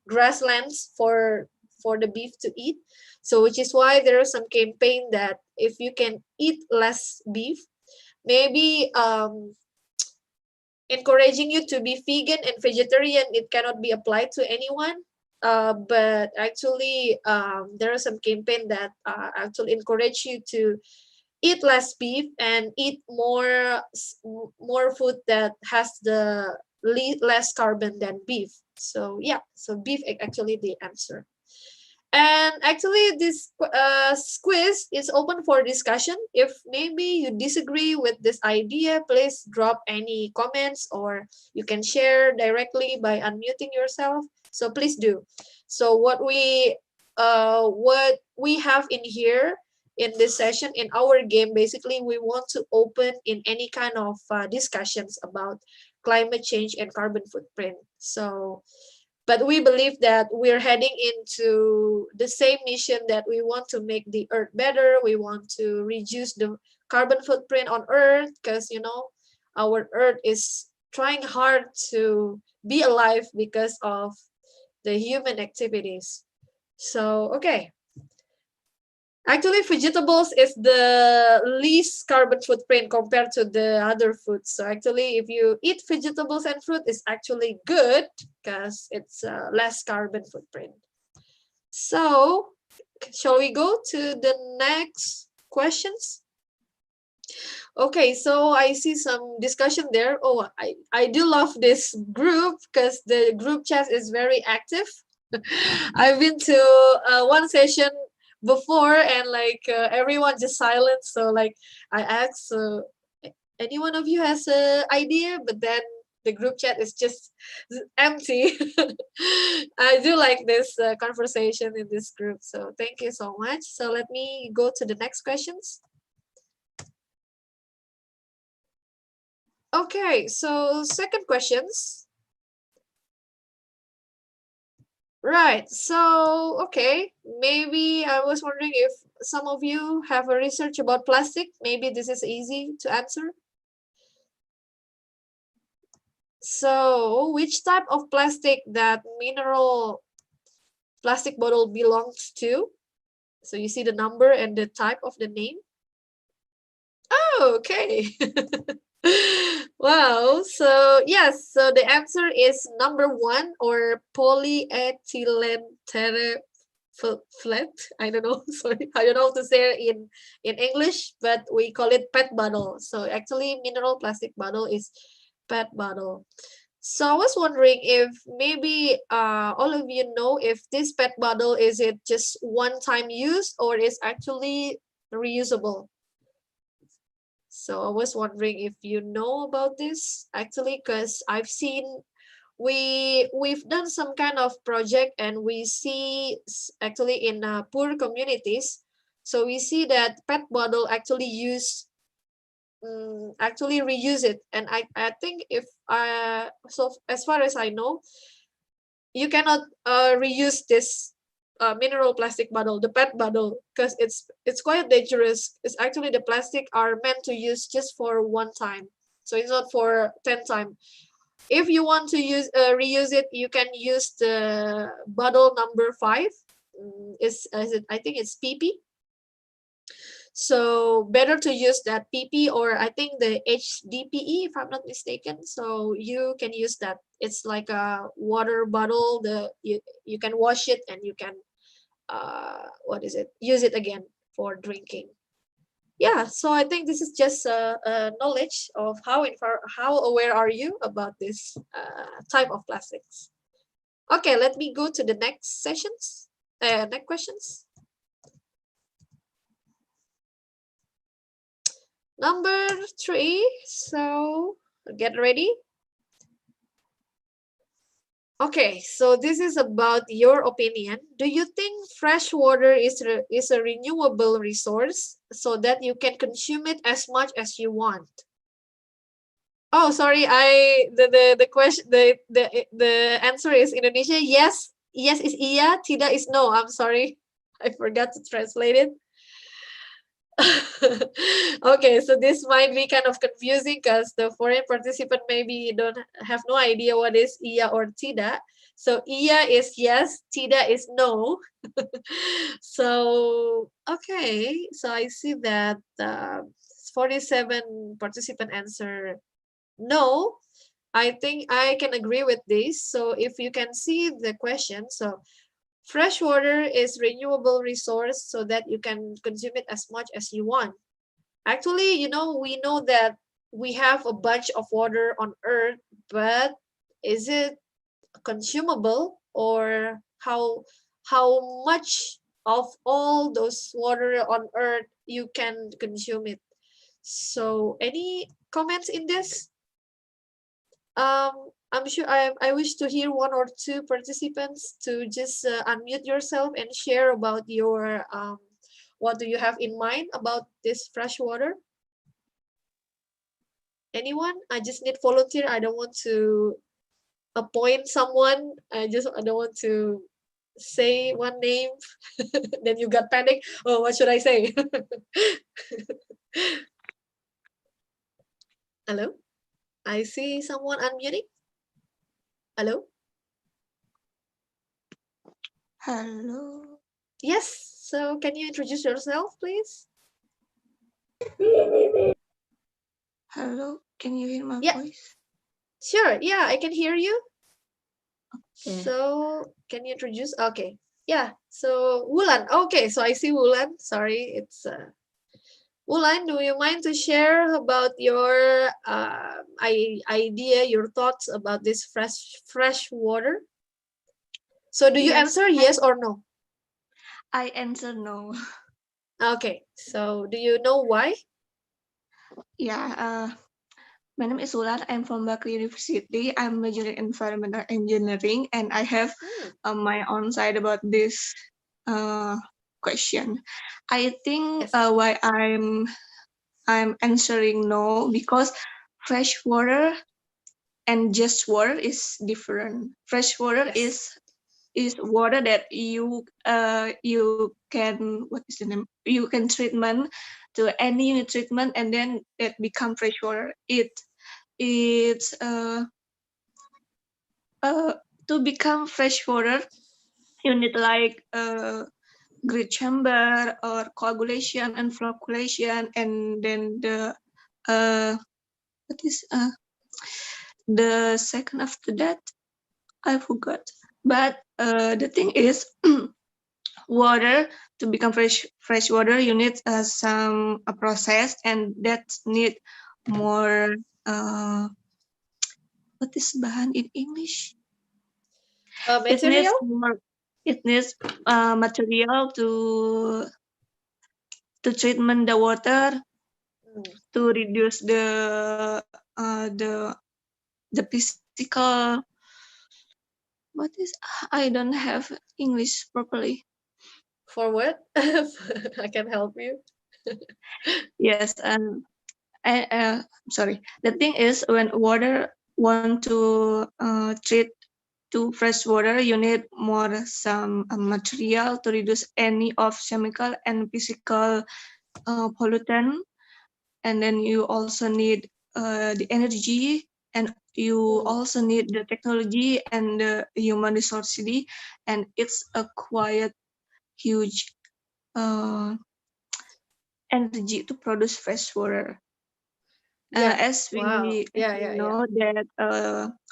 grasslands for the beef to eat. So which is why there is some campaign that if you can eat less beef, maybe encouraging you to be vegan and vegetarian, it cannot be applied to anyone. But actually, there are some campaign that actually encourage you to eat less beef and eat more food that has the less carbon than beef. So yeah, so beef is actually the answer. And actually, this quiz is open for discussion. If maybe you disagree with this idea, please drop any comments, or you can share directly by unmuting yourself. So please do. So what we have in here in this session, in our game, basically we want to open in any kind of discussions about climate change and carbon footprint. So but we believe that we're heading into the same mission, that we want to make the earth better. We want to reduce the carbon footprint on earth, because our earth is trying hard to be alive because of the human activities. So okay, actually vegetables is the least carbon footprint compared to the other foods. So actually, if you eat vegetables and fruit, it's actually good because it's less carbon footprint. So shall we go to the next questions? Okay, so I see some discussion there. Oh, I do love this group because the group chat is very active. I've been to one session before, and like everyone just silent. So like I asked, any one of you has an idea? But then the group chat is just empty. I do like this conversation in this group. So thank you so much. So let me go to the next questions. Okay, so second questions. Right, so okay, maybe I was wondering if some of you have a research about plastic. Maybe this is easy to answer. So which type of plastic that mineral plastic bottle belongs to? So you see the number and the type of the name. Oh, okay. Wow, so yes, so the answer is number 1, or polyethylene flat. I don't know, sorry, I don't know how to say it in English, but we call it PET bottle. So actually mineral plastic bottle is PET bottle. So I was wondering if maybe all of you know if this PET bottle, is it just one-time use or is actually reusable? So I was wondering if you know about this actually, because I've seen we've done some kind of project, and we see actually in poor communities. So we see that PET bottle actually actually reuse it, and I think if so as far as I know, you cannot reuse this mineral plastic bottle, the PET bottle, because it's quite dangerous. It's actually the plastic are meant to use just for one time, so it's not for 10 times. If you want to use reuse it, you can use the bottle number 5. I think it's PP. So better to use that PP, or I think the HDPE if I'm not mistaken. So you can use that. It's like a water bottle. You can wash it and you can use it again for drinking. Yeah, so I think this is just a knowledge of how aware are you about this type of plastics. Okay, let me go to the next sessions. Next questions. Number 3. So get ready. Okay, so this is about your opinion. Do you think fresh water is a renewable resource so that you can consume it as much as you want? Oh, sorry. The question the answer is Indonesia. Yes, yes is iya, tidak is no. I'm sorry, I forgot to translate it. Okay, so this might be kind of confusing because the foreign participant maybe don't have no idea what is iya or tidak. So iya is yes, tidak is no. So okay, so I see that 47 participant answer no. I think I can agree with this. So if you can see the question, so fresh water is renewable resource so that you can consume it as much as you want. Actually, we know that we have a bunch of water on Earth, but is it consumable, or how much of all those water on Earth you can consume it? So any comments in this? I'm sure I wish to hear one or two participants to just unmute yourself and share about your what do you have in mind about this fresh water? Anyone? I just need volunteer. I don't want to appoint someone. I don't want to say one name. Then you got panic. Oh, what should I say? Hello? I see someone unmuting. Hello? Hello. Yes. So can you introduce yourself, please? Hello. Can you hear my Yeah. voice? Sure. Yeah, I can hear you. Okay. So can you introduce? Okay. Yeah. So Wulan. Okay. So I see Wulan. Sorry, it's Wulan. Do you mind to share about your idea, your thoughts about this fresh water? So do you Yes, answer yes or no? I answer no. Okay. So do you know why? Yeah. My name is Ulan. I'm from Bakri University. I'm majoring in environmental engineering, and I have my own side about this question. I think Yes. why I'm answering no, because fresh water and just water is different. Fresh water Yes. is water that you can, what is the name, you can treatment to any unit treatment, and then it become fresh water. It's to become fresh water you need like grid chamber or coagulation and flocculation, and then what is the second after that I forgot. But the thing is, water, to become fresh water, you need some process, and that need more what is bahan in English? It needs Material? more. It needs material to treatment the water, to reduce the physical. What is, I don't have English properly. For what? I can help you. Yes, and sorry. The thing is, when water want to treat to fresh water, you need more some material to reduce any of chemical and physical pollutant, and then you also need the energy, and you also need the technology and the human resource, and it's a quiet huge energy to produce fresh water. Yeah. As Wow. we Yeah. know that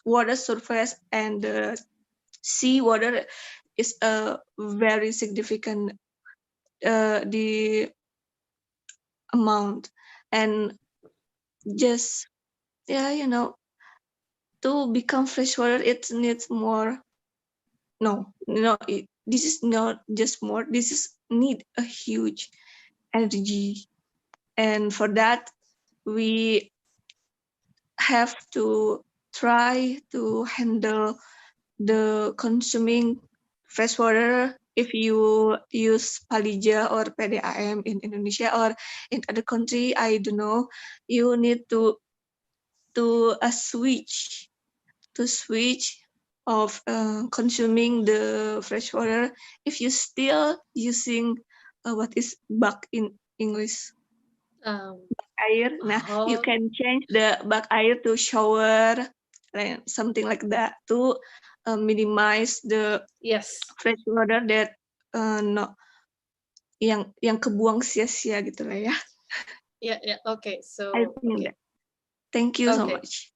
water surface and the sea water is a very significant the amount, and just to become freshwater it needs more. This is not just more, this is need a huge energy, and for that we have to try to handle the consuming freshwater. If you use Palija or PDAM in Indonesia or in other country, I don't know, you need to switch of consuming the freshwater. If you still using what is bak in English, Um. air. Nah, you Oh. can change the bak air to shower, like something like that, to minimize the Yes. fresh water that no yang kebuang sia-sia gitu lah ya. Yeah. Okay. I So think okay. that. Thank you so Okay. much.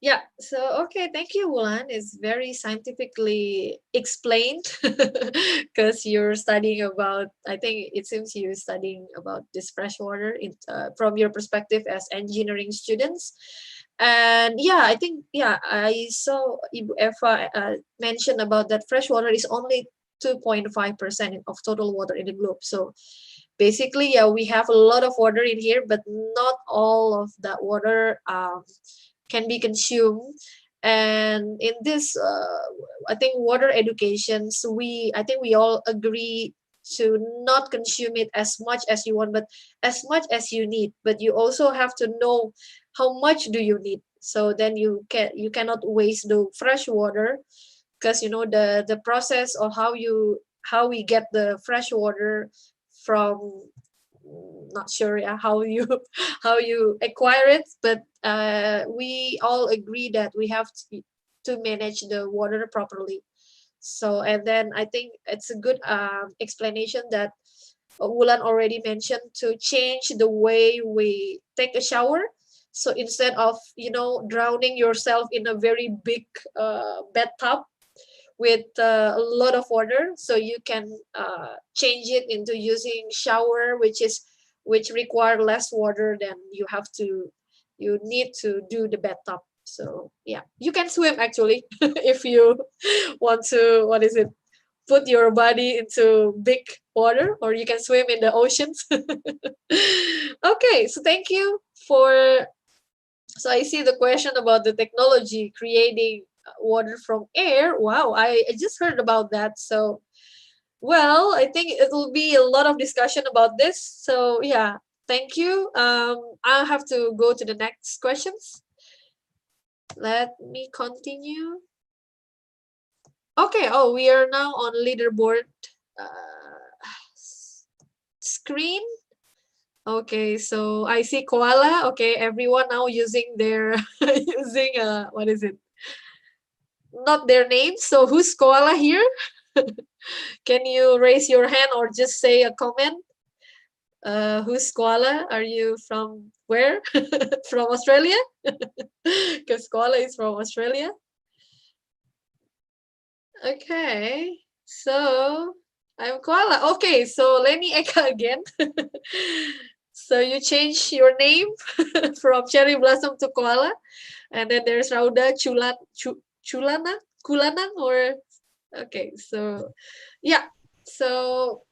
Yeah, so okay, thank you, Wulan. It's very scientifically explained because you're studying about, I think it seems you're studying about this freshwater from your perspective as engineering students. And yeah, I think, yeah, I saw Ibu Eva mention about that freshwater is only 2.5% of total water in the globe. So basically, yeah, we have a lot of water in here, but not all of that water can be consumed. And in this I think water education, so I think we all agree to not consume it as much as you want, but as much as you need. But you also have to know how much do you need, so then you cannot waste the fresh water, because the process of how we get the fresh water from, not sure, yeah, how you how you acquire it, but we all agree that we have to manage the water properly. So, and then I think it's a good explanation that Wulan already mentioned, to change the way we take a shower. So instead of drowning yourself in a very big bathtub with a lot of water, so you can change it into using shower, which require less water than you need to do the bathtub. So yeah, you can swim actually if you want to, what is it, put your body into big water, or you can swim in the oceans. Okay, so thank you for. So I see the question about the technology creating water from air. Wow, I just heard about that. So, well, I think it will be a lot of discussion about this. So yeah, thank you. I'll have to go to the next questions. Let me continue. Okay. Oh, we are now on leaderboard screen. Okay, so I see koala. Okay, everyone now using their using what is it? Not their names. So who's koala here? Can you raise your hand or just say a comment? Who's koala? Are you from where? From Australia? Because koala is from Australia. Okay, so I'm koala. Okay, so let me echo again. So you change your name from cherry blossom to koala, and then there's Rauda Chulana Kulana, or okay. So yeah, so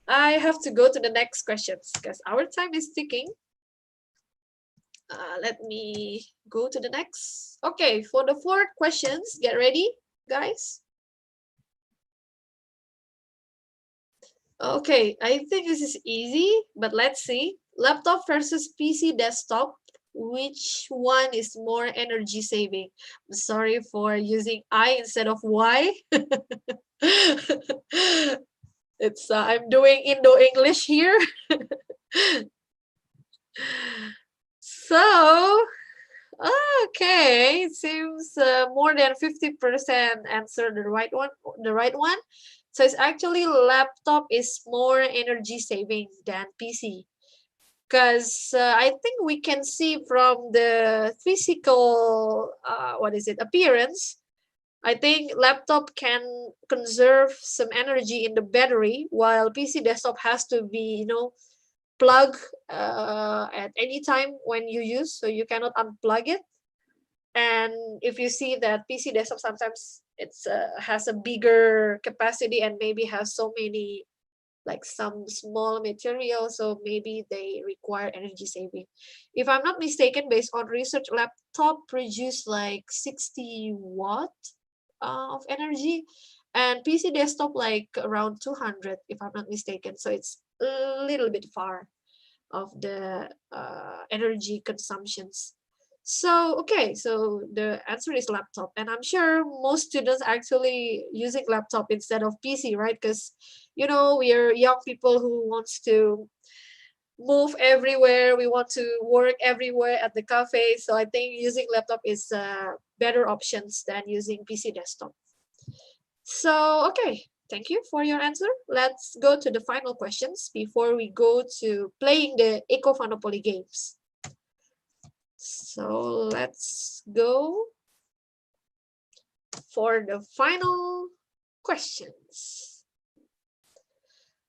I have to go to the next questions because our time is ticking. Let me go to the next. Okay, for the fourth questions, get ready, guys. Okay, I think this is easy, but let's see. Laptop versus PC desktop, which one is more energy saving? Sorry for using I instead of Y. It's I'm doing Indo-English here. So, Okay, it seems more than 50% answer the right one. The right one. So it's actually laptop is more energy saving than PC. Because I think we can see from the physical what is it, appearance. I think laptop can conserve some energy in the battery, while PC desktop has to be, plug at any time when you use, so you cannot unplug it. And if you see that PC desktop sometimes it's has a bigger capacity and maybe has so many, like some small material, so maybe they require energy saving. If I'm not mistaken, based on research, laptop produce like 60 watt of energy, and PC desktop like around 200, if I'm not mistaken. So it's a little bit far of the energy consumptions. So okay, so the answer is laptop, and I'm sure most students actually using laptop instead of PC, right? Because we are young people who wants to move everywhere, we want to work everywhere at the cafe, so I think using laptop is better options than using PC desktop. So okay, thank you for your answer. Let's go to the final questions before we go to playing the Eco Monopoly games. So let's go for the final questions.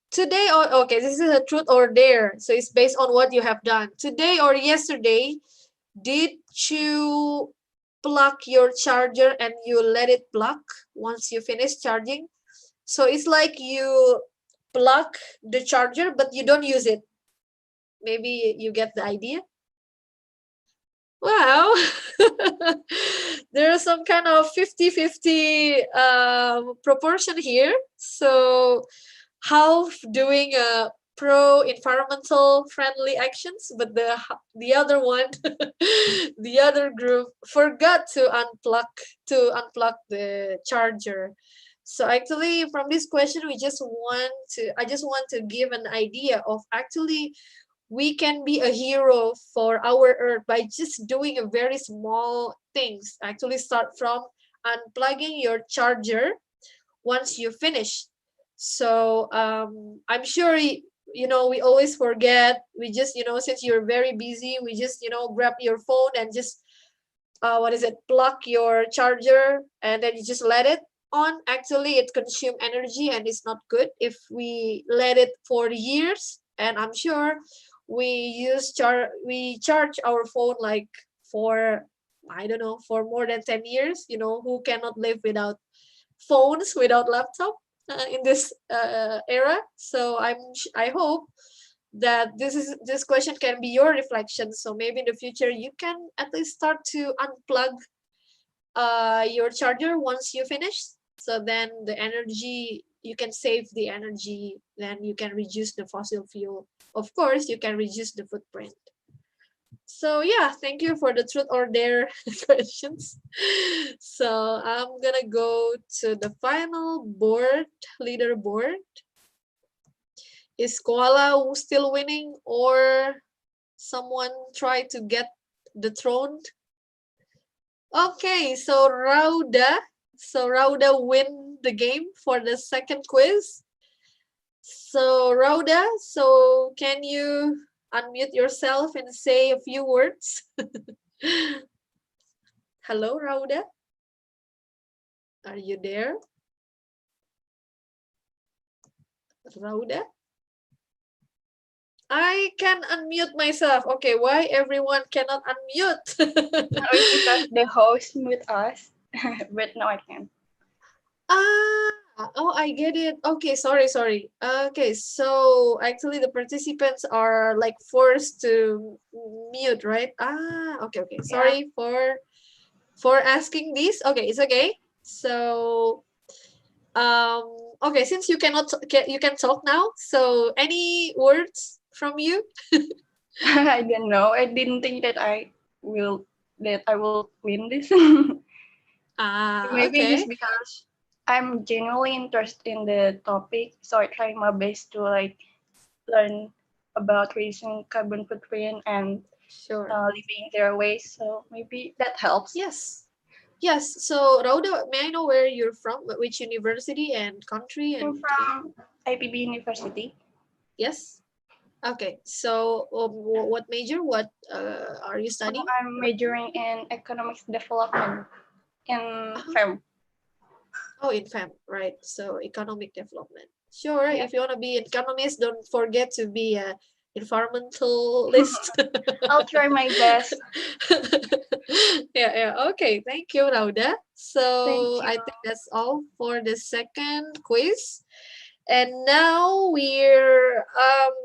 Today, or okay, this is a truth or dare. So it's based on what you have done. Today or yesterday, did you plug your charger and you let it plug once you finish charging? So it's like you plug the charger, but you don't use it. Maybe you get the idea. Well, there's some kind of 50-50 proportion here. So half doing a pro environmental friendly actions, but the other one, the other group forgot to unplug the charger. So actually, from this question, I just want to give an idea of actually we can be a hero for our earth by just doing a very small things. Actually start from unplugging your charger once you finish. So I'm sure we always forget. We just since you're very busy, we just grab your phone and just what is it, plug your charger, and then you just let it on. Actually it consumes energy and it's not good if we let it for years. And I'm sure we charge our phone like for, I don't know, for more than 10 years. Who cannot live without phones, without laptop in this era? So I hope that this question can be your reflection, so maybe in the future you can at least start to unplug your charger once you finish, so then the energy, you can save the energy, then you can reduce the fossil fuel. Of course you can reduce the footprint. So yeah, thank you for the truth or dare questions. So I'm gonna go to the final leaderboard. Is Koala still winning, or someone try to get the throne? Okay, so Rauda win the game for the second quiz. So Rauda, so can you unmute yourself and say a few words? Hello, Rauda. Are you there? Rauda? I can unmute myself. Okay, why everyone cannot unmute? Oh, it's because the host mute us, but no, I can't. Oh, I get it. Okay, sorry. Okay, so actually the participants are like forced to mute, right? Okay. Sorry for asking this. Okay, it's okay. So, okay, since you you can talk now. So, any words from you? I don't know. I didn't think that I will win this. Maybe Okay. just because I'm genuinely interested in the topic, so I try my best to like learn about reducing carbon footprint and Sure. living their ways. So maybe that helps. Yes. Yes. So Rauda, may I know where you're from? Which university and country I'm and from IPB University. yes. Okay. So what major? What are you studying? I'm majoring in economics development in Uh-huh. FEM. Oh, in FEM, right? So economic development. Sure. Yeah. If you want to be an economist, don't forget to be a environmentalist. I'll try my best. Yeah. Okay. Thank you, Rauda. Thank So you. I think that's all for the second quiz. And now we're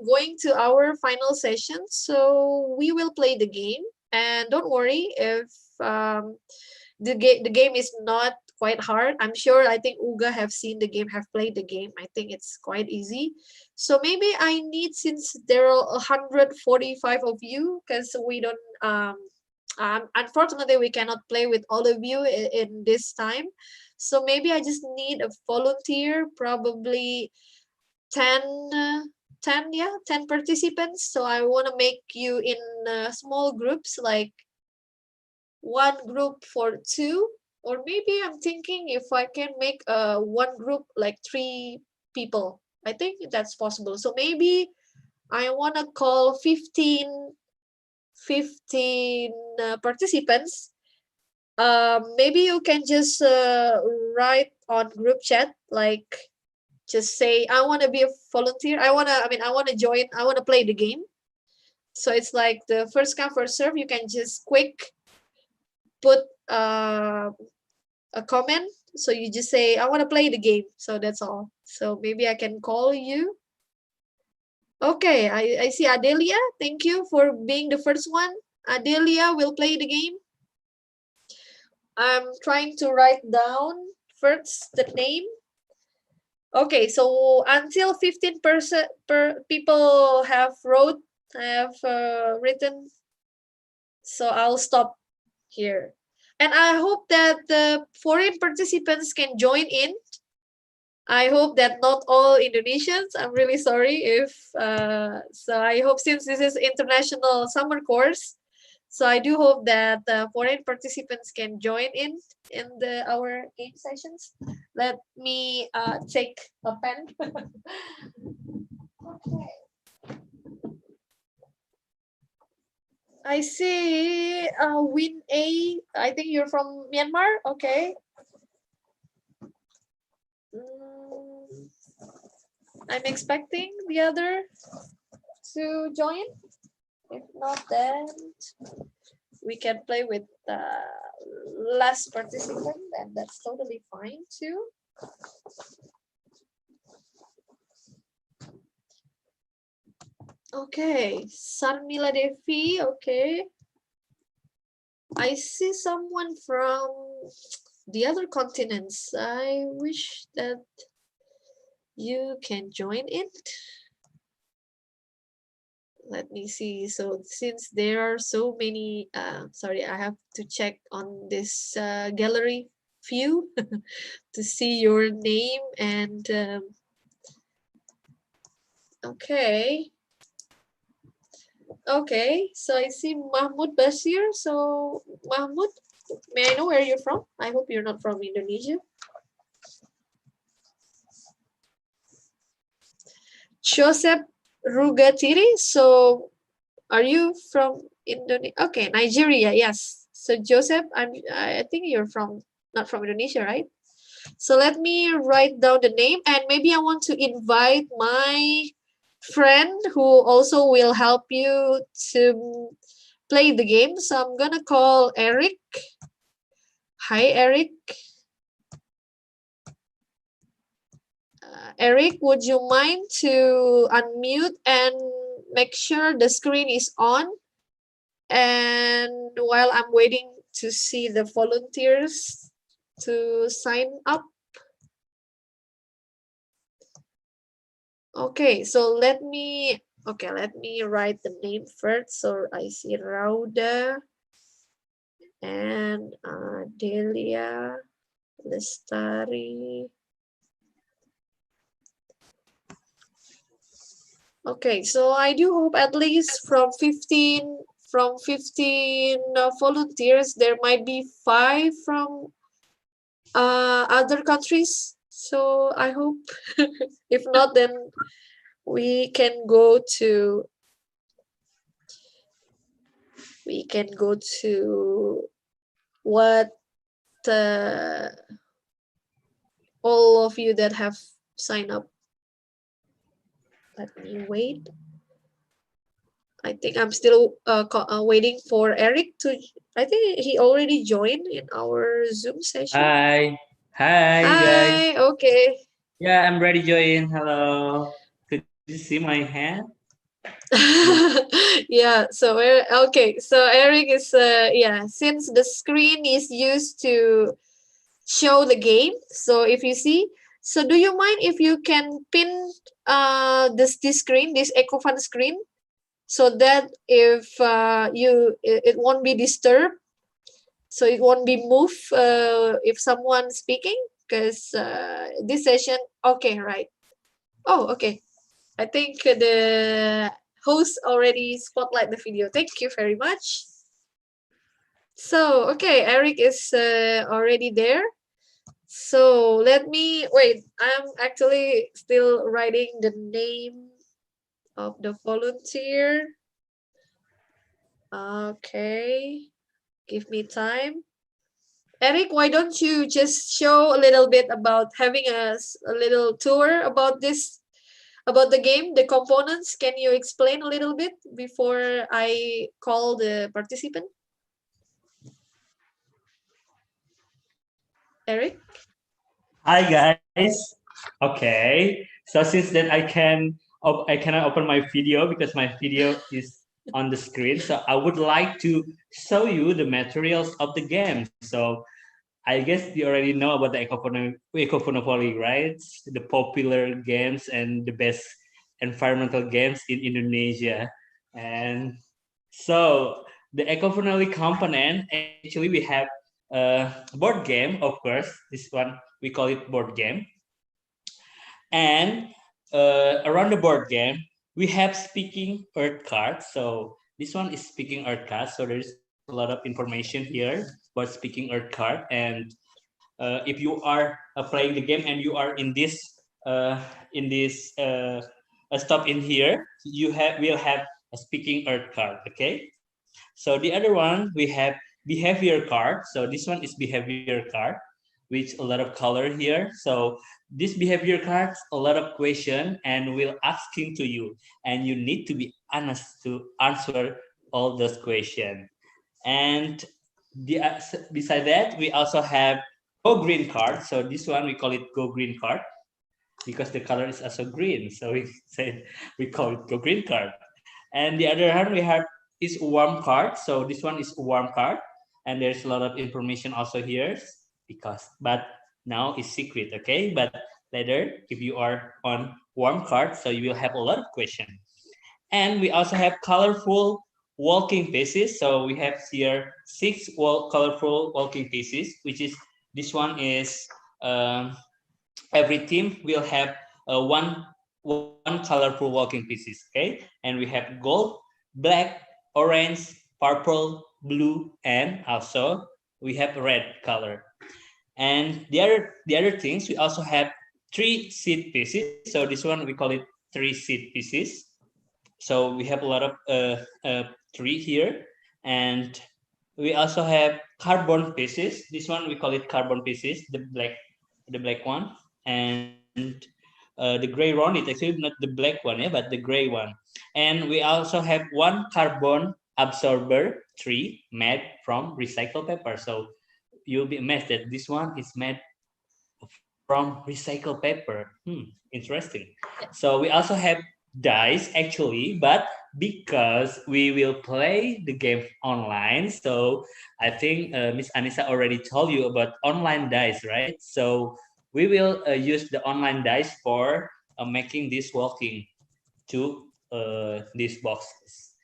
going to our final session. So we will play the game. And don't worry if the game is not quite hard. I'm sure I think Uga have seen the game, have played the game. I think it's quite easy. So maybe I need, since there are 145 of you, because we don't unfortunately we cannot play with all of you in this time. So maybe I just need a volunteer, probably 10 10 participants. So I want to make you in small groups, like one group for two, or maybe I'm thinking if I can make one group like 3 people. I think that's possible. So maybe I want to call 15 participants. Maybe you can just write on group chat, like just say I want to be a volunteer. I want to join. I want to play the game. So it's like the first come first serve. You can just quick put a comment. So you just say I want to play the game. So that's all. So maybe I can call you. Okay, I see Adelia. Thank you for being the first one. Adelia will play the game. I'm trying to write down first the name. Okay, so until 15% per people have written, so I'll stop here. And I hope that the foreign participants can join in. I hope that not all Indonesians. I'm really sorry if so. I hope, since this is international summer course, so I do hope that foreign participants can join in our game sessions. Let me take a pen. Okay. I see Win A. I think you're from Myanmar. Okay. I'm expecting the other to join. If not, then we can play with less participant, and that's totally fine too. Okay, Sarmila Devi. Okay, I see someone from the other continents. I wish that you can join it. Let me see. So since there are so many, sorry, I have to check on this gallery view to see your name and okay. Okay, so I see Mahmoud Basir. So Mahmoud, may I know where you're from? I hope you're not from Indonesia. Joseph Rugatiri. So are you from Indonesia? Okay, Nigeria. Yes. So Joseph, I think you're not from Indonesia, right? So let me write down the name, and maybe I want to invite my friend who also will help you to play the game. So I'm gonna call Eric. Hi, Eric. Eric, would you mind to unmute and make sure the screen is on? And while I'm waiting to see the volunteers to sign up. Okay, so let me write the name first. So I see Rauda and Delia Lestari. Okay, so I do hope at least from 15 from 15 volunteers, there might be 5 from other countries. So I hope, if not, then we can go to what all of you that have signed up. Let me wait. I think I'm still waiting for Eric to. I think he already joined in our Zoom session. Hi. Hi, guys. Hi. Okay. Yeah, I'm ready to join. Hello. Could you see my hand? Yeah. So okay. So Eric is yeah. Since the screen is used to show the game, so if you see, so do you mind if you can pin this screen, this EcoFun screen, so that if it won't be disturbed, so it won't be moved if someone's speaking, because this session. Okay, right. Oh, okay. I think the host already spotlight the video. Thank you very much. So okay, Eric is already there. So let me wait. I'm actually still writing the name of the volunteer. Okay, give me time. Eric, why don't you just show a little bit about having a little tour about this, about the game, the components? Can you explain a little bit before I call the participant? Eric? Hi, guys. Okay. So since then I cannot open my video because my video is on the screen. So I would like to show you the materials of the game. So I guess you already know about the Ecofonopoly, right? The popular games and the best environmental games in Indonesia. And so the Ecofonopoly component, actually we have a board game, of course. This one, we call it board game. And around the board game, we have speaking earth cards. So this one is speaking earth cards. So there's a lot of information here about speaking earth card. And if you are playing the game and you are in this stop in here, will have a speaking earth card. Okay. So the other one we have behavior card. So this one is behavior card, which a lot of color here. So this behavior cards a lot of question and will asking to you, and you need to be honest to answer all those questions. And beside that, we also have Go Green card. So this one we call it Go Green card because the color is also green. So we said we call it Go Green card. And the other hand we have is warm card. So this one is warm card, and there's a lot of information also here but now it's secret, okay? But later, if you are on warm card, so you will have a lot of questions. And we also have colorful walking pieces. So we have here 6 colorful walking pieces, which is this one is every team will have one colorful walking pieces, okay? And we have gold, black, orange, purple, blue, and also we have red color. And the other things, we also have 3 seed pieces. So this one we call it 3 seed pieces. So we have a lot of 3 here, and we also have carbon pieces. This one we call it carbon pieces, the black one, and the gray one. It's actually not the black one, yeah, but the gray one. And we also have one carbon absorber tree made from recycled paper. So you'll be amazed that this one is made from recycled paper. Interesting. So we also have dice actually, but because we will play the game online, so I think Miss Anissa already told you about online dice, right? So we will use the online dice for making this walking to these boxes.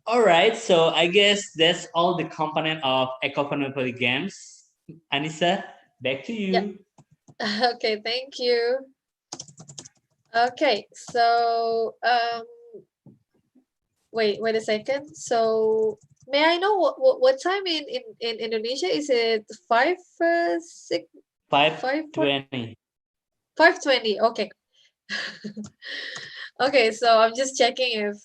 All right, so I guess that's all the component of Economy games. Anissa, back to you. Yeah. Okay, thank you. Okay, so wait a second. So may I know what time in Indonesia? Is it 5:20. 5:20? Okay. Okay, so I'm just checking if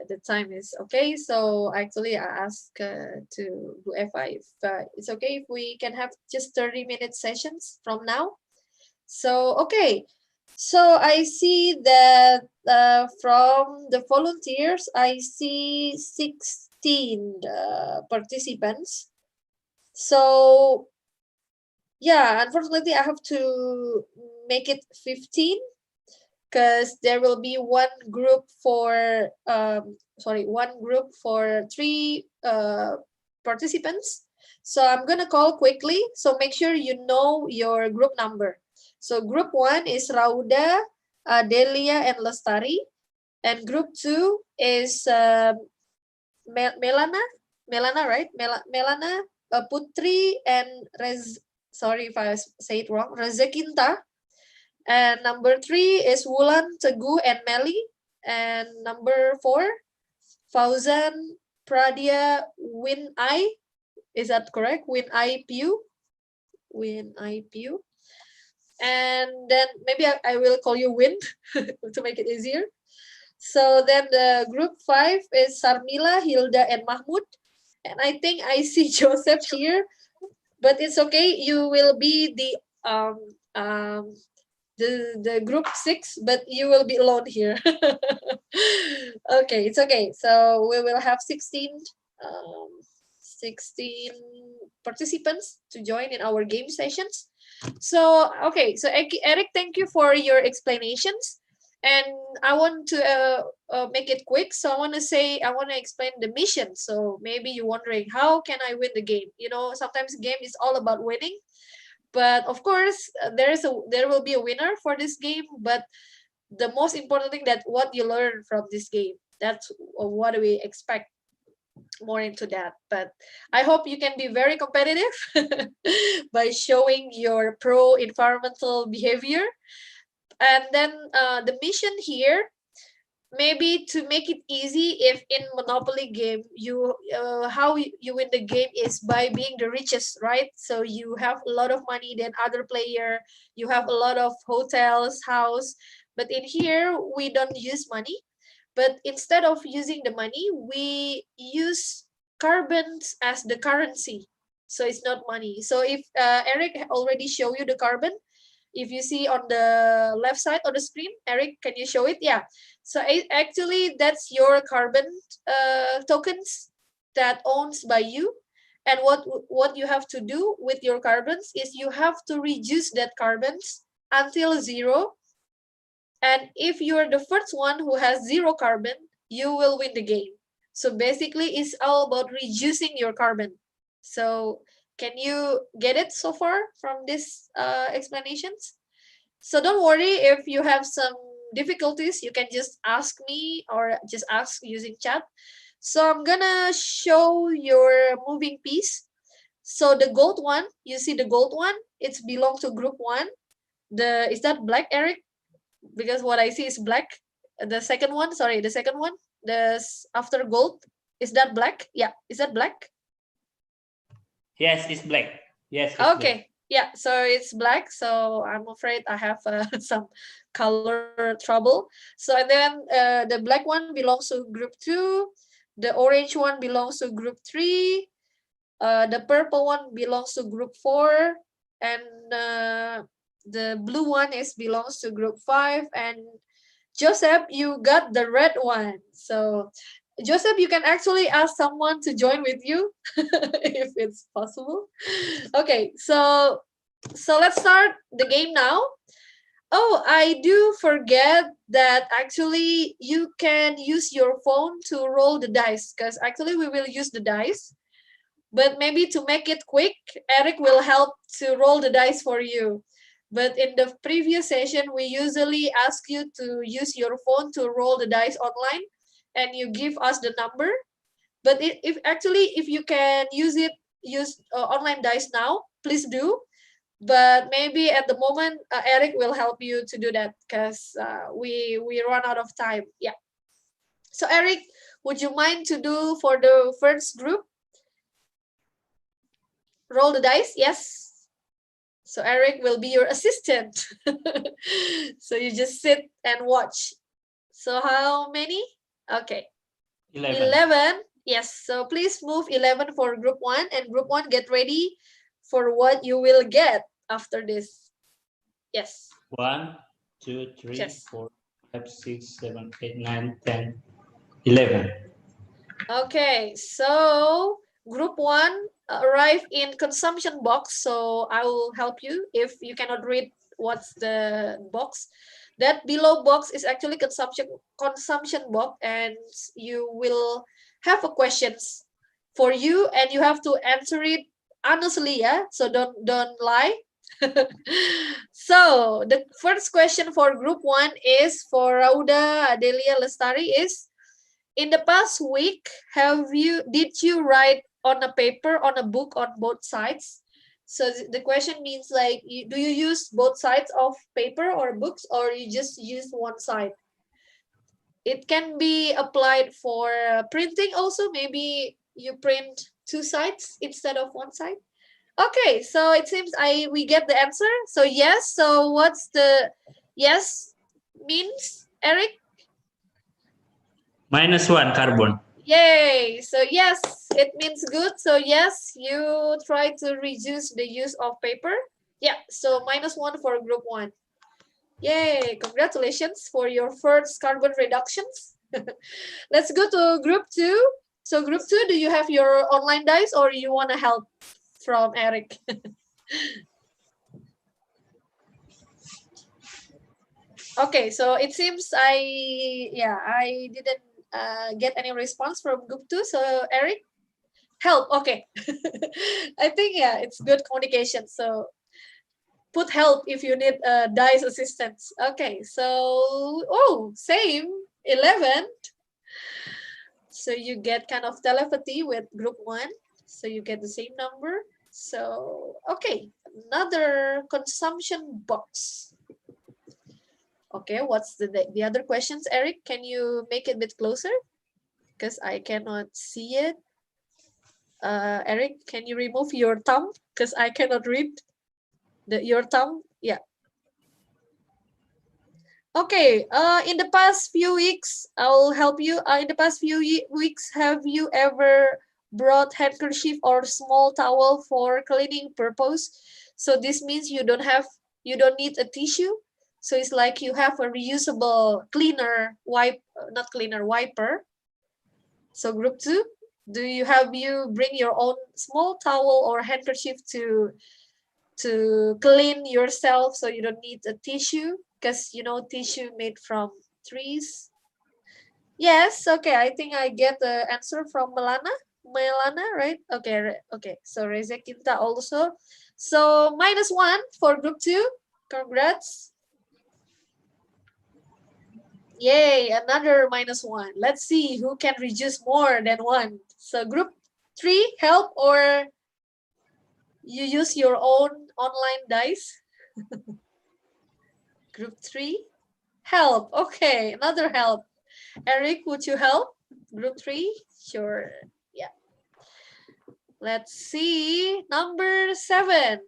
the time is okay. So actually, I asked to Bu Eva if it's okay if we can have just 30-minute sessions from now. So okay, so I see that from the volunteers, I see 16 participants. So yeah, unfortunately, I have to make it 15 because there will be one group for three participants. So I'm gonna call quickly. So make sure you know your group number. So group 1 is Rauda, Delia, and Lestari, and group 2 is Melana, right? Melana, Putri, and sorry if I say it wrong, Rezekinta. And number 3 is Wulan, Teguh, and Meli. And number 4, Fauzan, Pradia, Win I. Is that correct? Win I Pew. Win I Pew. And then maybe I will call you Win to make it easier. So then the group 5 is Sarmila, Hilda, and Mahmud. And I think I see Joseph here, but it's okay. You will be the group 6, but you will be alone here. Okay, it's okay. So we will have 16 participants to join in our game sessions. So okay, so Eric, thank you for your explanations. And I want to make it quick. So I want to explain the mission. So maybe you're wondering, how can I win the game? You know, sometimes game is all about winning. But of course, there will be a winner for this game. But the most important thing that what you learn from this game, that's what we expect more into that. But I hope you can be very competitive by showing your pro-environmental behavior. And then the mission here, maybe to make it easy, if in Monopoly game how you win the game is by being the richest, right? So you have a lot of money than other player, you have a lot of hotels, house. But in here we don't use money, but instead of using the money, we use carbons as the currency. So it's not money. So if Eric already show you the carbon, if you see on the left side of the screen, Eric, can you show it? Yeah. So actually, that's your carbon tokens that owns by you. And what you have to do with your carbons is you have to reduce that carbons until 0. And if you're the first one who has 0 carbon, you will win the game. So basically, it's all about reducing your carbon. So can you get it so far from these explanations? So don't worry if you have some difficulties, you can just ask me or just ask using chat. So I'm gonna show your moving piece. So the gold one, you see the gold one, it's belong to group 1. Is that black, Eric? Because what I see is black. The second one, after gold, is that black? Yeah, is that black? Yes, it's black. Yes. It's okay. Black. Yeah, so it's black. So I'm afraid I have some color trouble. So and then the black one belongs to group 2. The orange one belongs to group 3. The purple one belongs to group 4. And the blue one belongs to group 5. And Joseph, you got the red one. So Joseph, you can actually ask someone to join with you if it's possible. Okay, so let's start the game now. Oh, I do forget that actually you can use your phone to roll the dice, because actually we will use the dice. But maybe to make it quick, Eric will help to roll the dice for you. But in the previous session, we usually ask you to use your phone to roll the dice online, and you give us the number. But if you can use online dice now, please do. But maybe at the moment, Eric will help you to do that, because we run out of time. Yeah. So Eric, Would you mind to do for the first group? Roll the dice, yes. So Eric will be your assistant. So you just sit and watch. So how many? Okay. 11. Yes, so please move 11 for group 1, and group 1 get ready for what you will get after this. Yes. 1, 2, 3, Yes. 4, 5, 6, 7, 8, 9, 10, 11. Okay, so group 1 arrive in consumption box, so I will help you if you cannot read what's the box. That below box is actually consumption box, and you will have a questions for you, and you have to answer it honestly, yeah, so don't lie. So the first question for group 1 is for Rauda Adelia Lestari is, in the past week, did you write on a paper, on a book, on both sides? So the question means like, do you use both sides of paper or books, or you just use one side? It can be applied for printing also. Maybe you print two sides instead of one side. Okay, so it seems we get the answer. So yes. So what's the yes means, Eric? -1 carbon. Yay! So yes, it means good. So yes, you try to reduce the use of paper. Yeah, so -1 for group 1. Yay, congratulations for your first carbon reductions. Let's go to group 2. So group 2, do you have your online dice, or you want to help from Eric? Okay, so it seems I didn't get any response from group 2. So Eric, help. Okay. I think, yeah, it's good communication. So put help if you need dice assistance. Okay, so, oh, same, 11. So you get kind of telepathy with group 1. So you get the same number. So, okay, another consumption box. Okay, what's the other questions, Eric? Can you make it a bit closer? Because I cannot see it. Eric, can you remove your thumb? Because I cannot read your thumb. Yeah. Okay. In the past few weeks, I'll help you. In the past few weeks, have you ever brought handkerchief or small towel for cleaning purpose? So this means you don't need a tissue. So it's like you have a reusable cleaner wiper. So group 2, do you bring your own small towel or handkerchief to clean yourself, so you don't need a tissue, because tissue made from trees? Yes. Okay, I think I get the answer from Melana, right? Okay, so Reza Kinta also. So -1 for group 2. Congrats. Yay, another -1. Let's see who can reduce more than 1. So group 3, help, or you use your own online dice? Group 3, help. Okay, another help. Eric, would you help? Group 3, sure. Yeah. Let's see, number 7.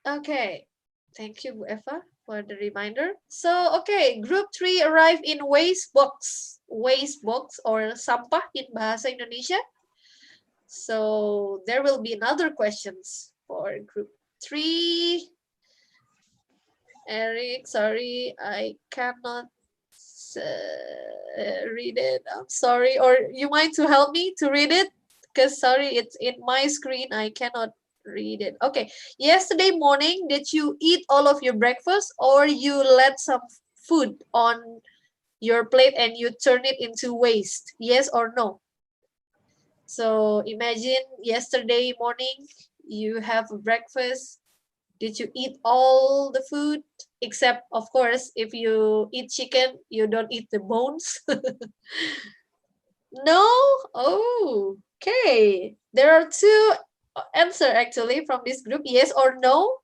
Okay, thank you, Bu Eva, for the reminder. So, okay, group 3 arrive in waste box or sampah in Bahasa Indonesia. So there will be another questions for group 3. Eric, sorry, I cannot read it. I'm sorry. Or you mind to help me to read it? Because sorry, it's in my screen. I cannot read it. Okay. Yesterday morning, did you eat all of your breakfast, or you let some food on your plate and you turn it into waste? Yes or no? So imagine yesterday morning, you have a breakfast. Did you eat all the food? Except, of course, if you eat chicken, you don't eat the bones. No? Oh, okay. There are two answers actually from this group, yes or no.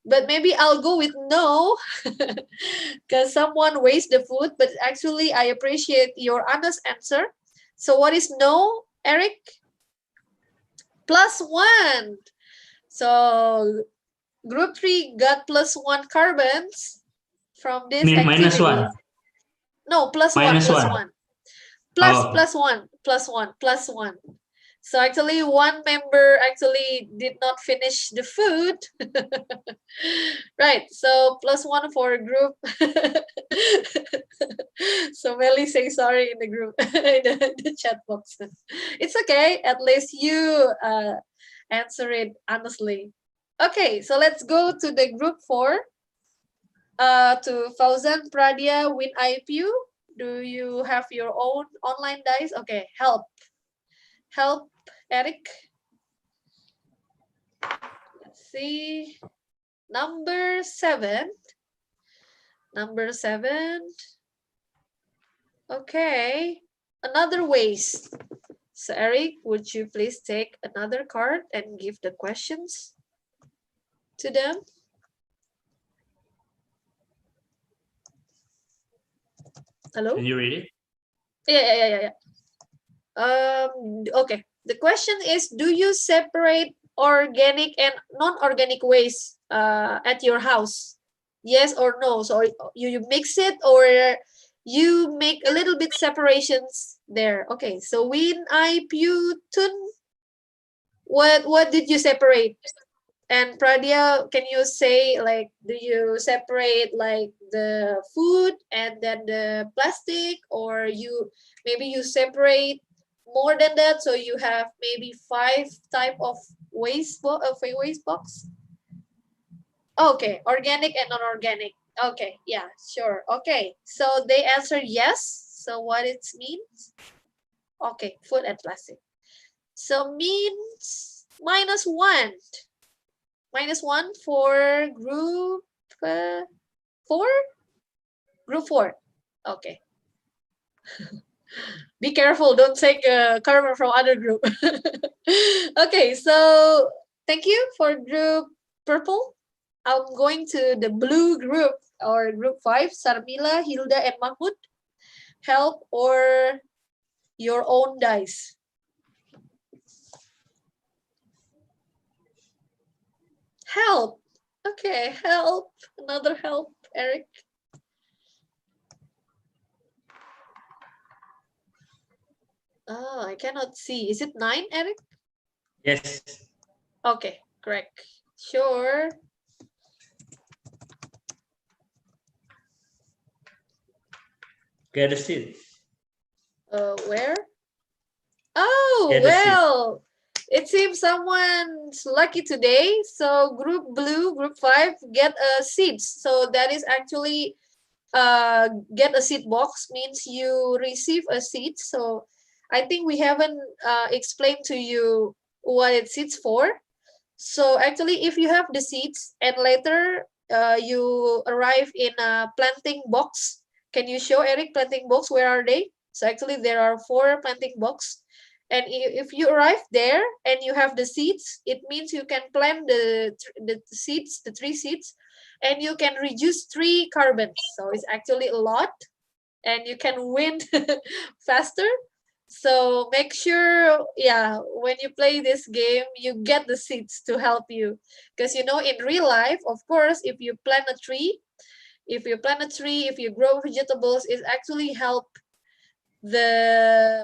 but maybe I'll go with no, because someone wastes the food, but actually I appreciate your honest answer. So what is no, Eric? +1. So group 3 got +1 carbons from this activity. -1. No, +1, +1. Oh. +1. So actually one member actually did not finish the food. Right, so +1 for group. So Melly say sorry in the group, in the chat box. It's okay, at least you answer it honestly. Okay, so let's go to the group 4. To Fauzan, Pradia, Win IPU. Do you have your own online dice? Okay, help, Eric. Let's see. Number 7. Okay, another waste. So Eric, would you please take another card and give the questions to them? Hello? Can you read it? Yeah. Okay. The question is, do you separate organic and non-organic waste at your house? Yes or no? So you mix it, or you make a little bit separations there? Okay. So Win I Putun, what did you separate? And Pradia, can you say, like, do you separate like the food and then the plastic, or maybe you separate more than that, so you have maybe 5 type of waste box? Okay, organic and non-organic. Okay, yeah, sure. Okay, so they answered yes. So what it means? Okay, food and plastic. So means -1. -1 for group 4? Group 4. Okay. Be careful, don't take carbon from other group. Okay, so thank you for group purple. I'm going to the blue group, or group 5, Sarmila, Hilda, and Mahmud. Help or your own dice? Help. Okay, help. Another help, Eric. Oh, I cannot see. Is it 9, Eric? Yes. Okay, correct. Sure. Get a seat. Where? Oh, Get a seat. well, it seems someone's lucky today. So group blue, group 5, get a seat. So that is actually get a seat box means you receive a seat. So I think we haven't explained to you what it sits for. So actually, if you have the seeds and later you arrive in a planting box, can you show Eric planting box? Where are they? So actually, there are 4 planting box, and if you arrive there and you have the seeds, it means you can plant the seeds, the 3 seeds, and you can reduce 3 carbons. So it's actually a lot, and you can win faster. So make sure, yeah, when you play this game, you get the seeds to help you. Because, you know, in real life, of course, if you plant a tree, if you grow vegetables, it actually help the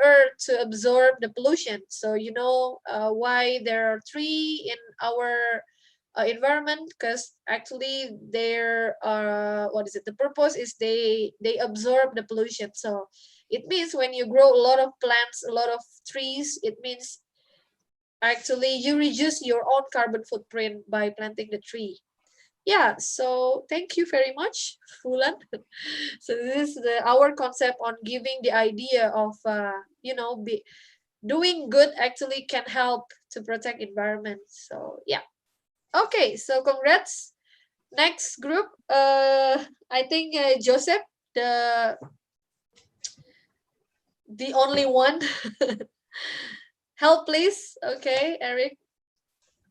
earth to absorb the pollution. So, you know why there are trees in our environment, because actually there are the purpose is they absorb the pollution. So it means when you grow a lot of plants, a lot of trees, it means actually you reduce your own carbon footprint by planting the tree. Yeah, so thank you very much, Fulan. So this is our concept on giving the idea of doing good actually can help to protect environment. So yeah. Okay, so congrats. Next group, I think Joseph, the only one. Help, please. Okay, Eric,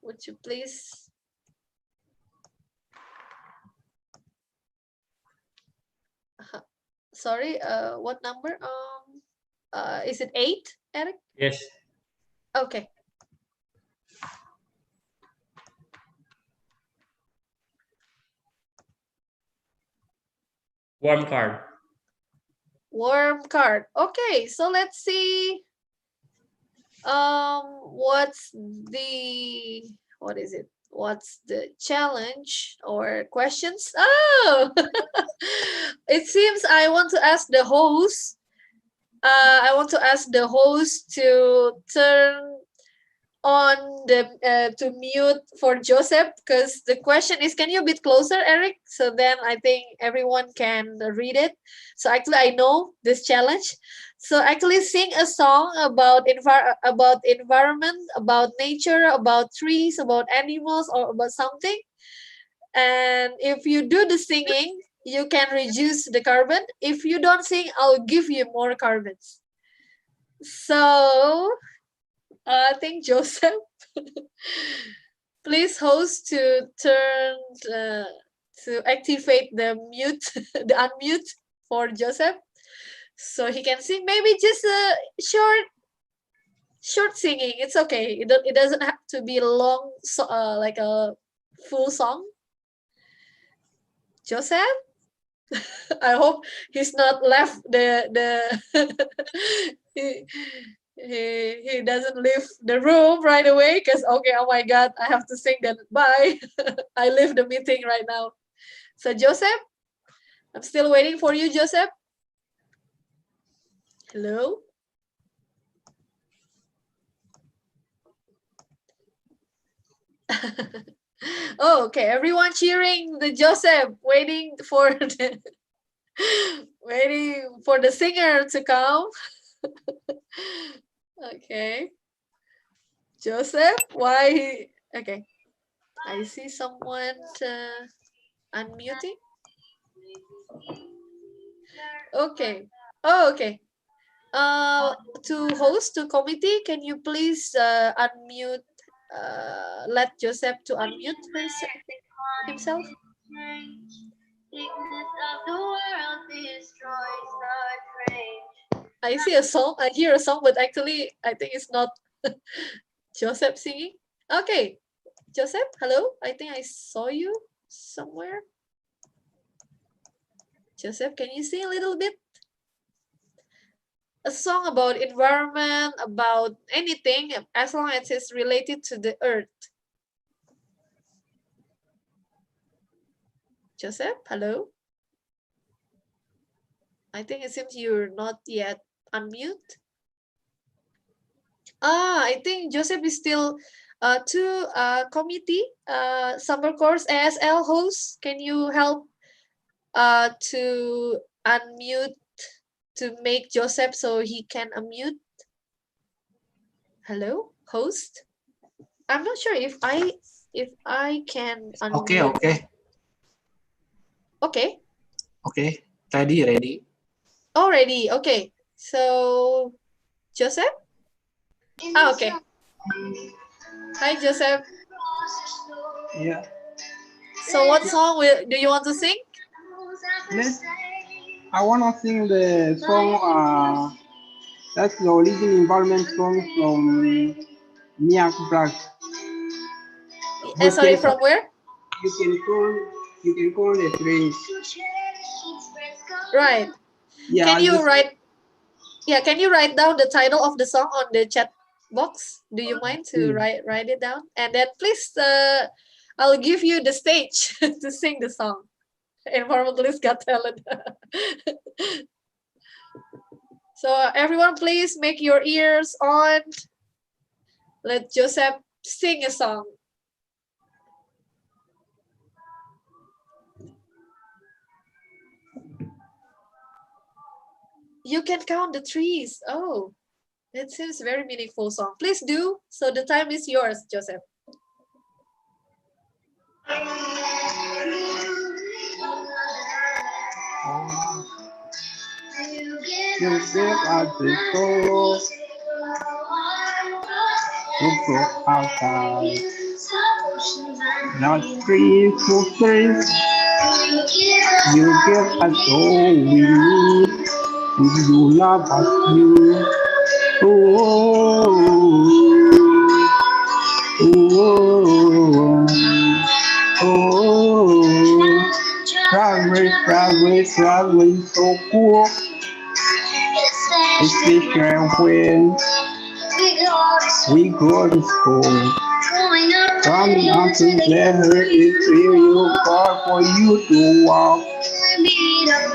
would you please? Sorry, what number? Is it 8, Eric? Yes. Okay. Warm card. Warm card. Okay, so let's see. What's the, what is it? What's the challenge or questions? Oh, it seems I want to ask the host. I want to ask the host to turn on the to mute for Joseph, because the question is, can you a bit closer, Eric? So then I think everyone can read it. So actually I know this challenge. So actually sing a song about environment, about nature, about trees, about animals, or about something. And if you do the singing, you can reduce the carbon. If you don't sing, I'll give you more carbons. So I think Joseph, please host to turn to activate the mute, the unmute for Joseph, so he can sing. Maybe just a short singing. It's okay. It doesn't have to be long, like a full song. Joseph, I hope he's not left the he doesn't leave the room right away, because okay, oh my god, I have to sing then bye. I leave the meeting right now. So Joseph, I'm still waiting for you, Joseph. Hello. Oh, okay, everyone cheering the Joseph, waiting for the waiting for the singer to come. Okay, Joseph, why? Okay, I see someone unmuting. Okay. Oh, okay. To host to committee, can you please unmute? Let Joseph to unmute himself. I see a song. I hear a song, but actually, I think it's not Joseph singing. Okay, Joseph, hello. I think I saw you somewhere. Joseph, can you sing a little bit? A song about environment, about anything, as long as it's related to the earth. Joseph, hello. I think it seems you're not yet unmute. I think Joseph is still to committee, summer course ESL host. Can you help to unmute, to make Joseph so he can unmute? Hello, host. I'm not sure if I can unmute. Okay. Ready. Already, okay. So Joseph? Okay. Hi, Joseph. Yeah. So what song do you want to sing? I want to sing the song. That's the original environment song from Miak Black. Sorry, from where? You can call the train. Right. Yeah. Can you write? Yeah. Can you write down the title of the song on the chat box? Do you mind to write it down? And then please, I'll give you the stage to sing the song. Environmentalist Got Talent. So everyone, please make your ears on. Let Joseph sing a song. You can count the trees. Oh, that seems very meaningful song. Please do. So the time is yours, Joseph. Joseph at the door. Don't go outside. Not trees, no trees. You give us all we need. You love us, you. Oh, oh, oh. Traveling so cool. Especially when we go to school. Coming up together is real far for you to walk.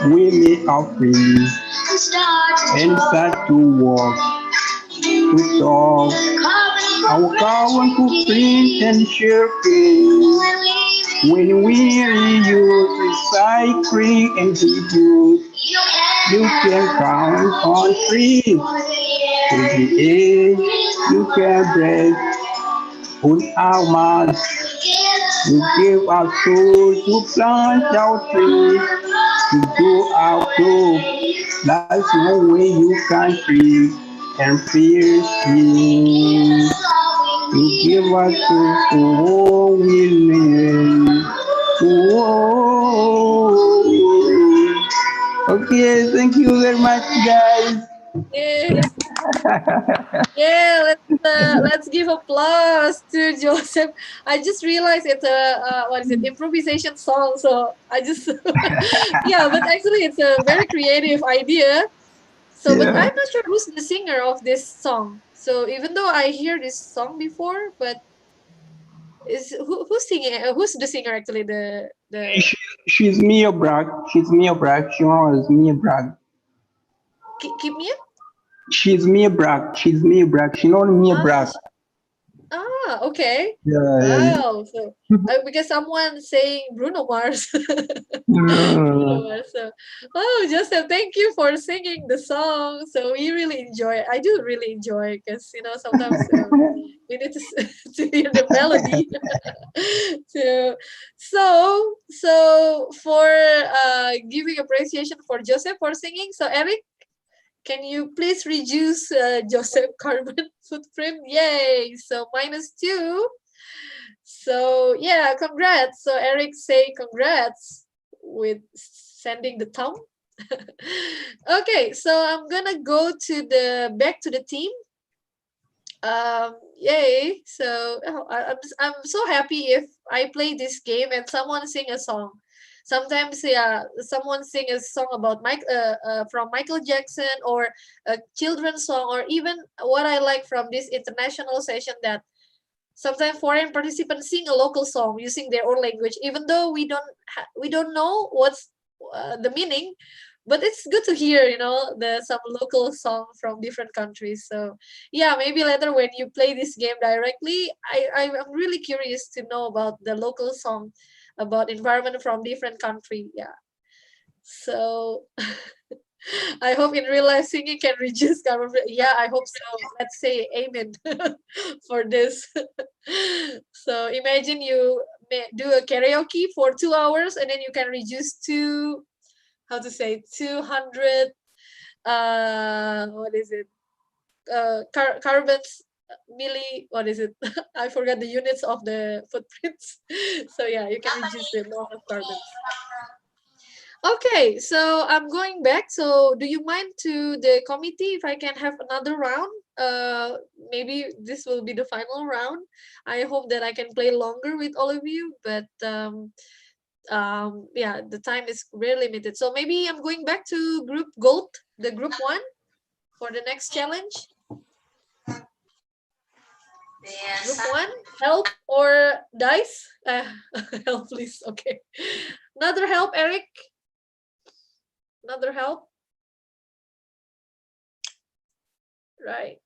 We meet up free and start to walk, to talk. Our common footprint and shirking. When we reuse, recycling and reuse, you can count on trees. To the edge, you can break. Put our mouth, you give our soul to plant our trees. You do our good, that's no way you can treat and feel free. You give us to all we live. Okay, thank you very much, guys. Yes. Yeah, let's give applause to Joseph. I just realized it's a what is it, improvisation song. So I just yeah, but actually it's a very creative idea. So, but Yeah. I'm not sure who's the singer of this song. So even though I hear this song before, but who's singing? Who's the singer actually? The She's Mia Bragg. She's Mia Bragg. She was Mia Bragg. keep me up. She's Mia Bragg. She's Mia Bragg. She not Mia Ah, Bragg. Okay. Yeah, Wow. So because someone saying Bruno Mars. Bruno yeah. Mars. So, oh, Joseph, thank you for singing the song. So we really enjoy it. I do really enjoy because sometimes we need to to hear the melody. So for giving appreciation for Joseph for singing. So Eric, can you please reduce Joseph carbon footprint? Yay! So -2. So yeah, congrats. So Eric say congrats with sending the thumb. Okay, so I'm gonna go to the back to the team. Yay! So I'm so happy if I play this game and someone sing a song. Sometimes, yeah, someone sing a song about from Michael Jackson or a children's song, or even what I like from this international session that sometimes foreign participants sing a local song using their own language, even though we don't know what's the meaning, but it's good to hear, the some local song from different countries. So yeah, maybe later when you play this game directly, I'm really curious to know about the local song about environment from different country. Yeah. So I hope in real life singing can reduce carbon. Yeah, I hope so. Let's say amen for this. So imagine you do a karaoke for 2 hours and then you can reduce to, how to say, 200, what is it? Carbons, what is it? I forgot the units of the footprints. So yeah, you can reduce the amount of carbons. Okay, so I'm going back. So do you mind to the committee if I can have another round? Maybe this will be the final round. I hope that I can play longer with all of you, but yeah, the time is very limited. So maybe I'm going back to group gold, the group 1 for the next challenge. Group 1, help or dice? Help, please. Okay. Another help, Eric. Another help. Right.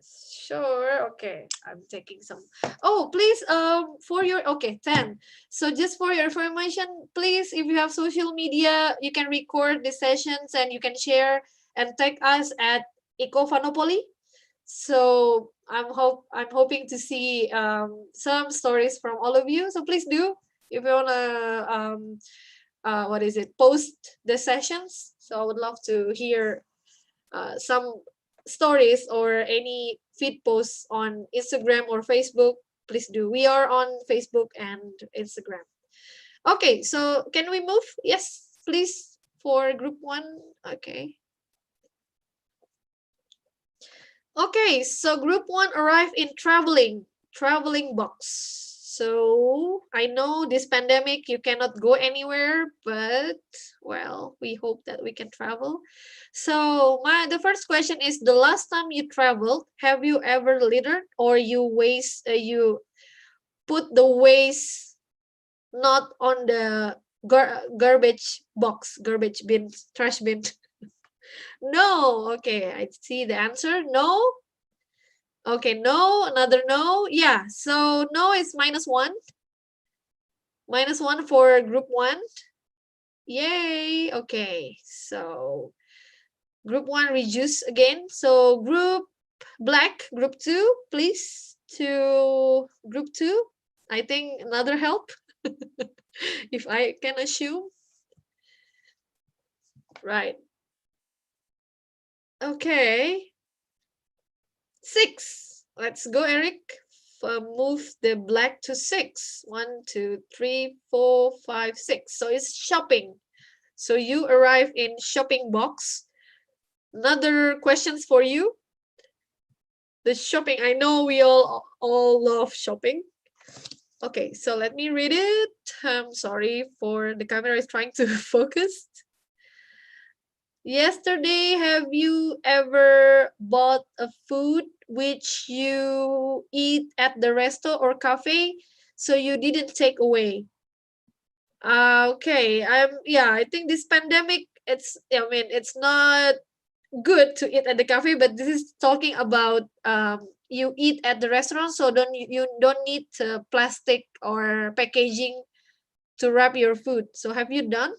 Sure. Okay. I'm taking some. Oh, please, for your, okay, 10. So just for your information, please, if you have social media, you can record the sessions and you can share and tag us at Ecofanopoly. So I'm hoping to see some stories from all of you. So please do, if you wanna what is it, post the sessions. So I would love to hear some stories or any feed posts on Instagram or Facebook. Please do. We are on Facebook and Instagram. Okay, so can we move? Yes, please, for group 1. Okay. Okay, so group 1 arrived in traveling box. So I know this pandemic you cannot go anywhere, but well, we hope that we can travel. So the first question is, the last time you traveled, have you ever littered, or you you put the waste not on the garbage box, garbage bin, trash bin? No. Okay, I see the answer. No. Okay, no, another no. Yeah, so no is -1. -1 for group 1. Yay. Okay, so group 1 reduce again. So group black, group 2, please, to group 2. I think another help, if I can assume. Right. Okay. 6. Let's go, Eric. Move the black to 6. 1, 2, 3, 4, 5, 6. So it's shopping. So you arrive in shopping box. Another questions for you. The shopping, I know we all love shopping. Okay, so let me read it. I'm sorry for the camera is trying to focus. Yesterday, have you ever bought a food which you eat at the restaurant or cafe, so you didn't take away? Okay, I think this pandemic, it's not good to eat at the cafe, but this is talking about you eat at the restaurant, so you don't need plastic or packaging to wrap your food. So have you done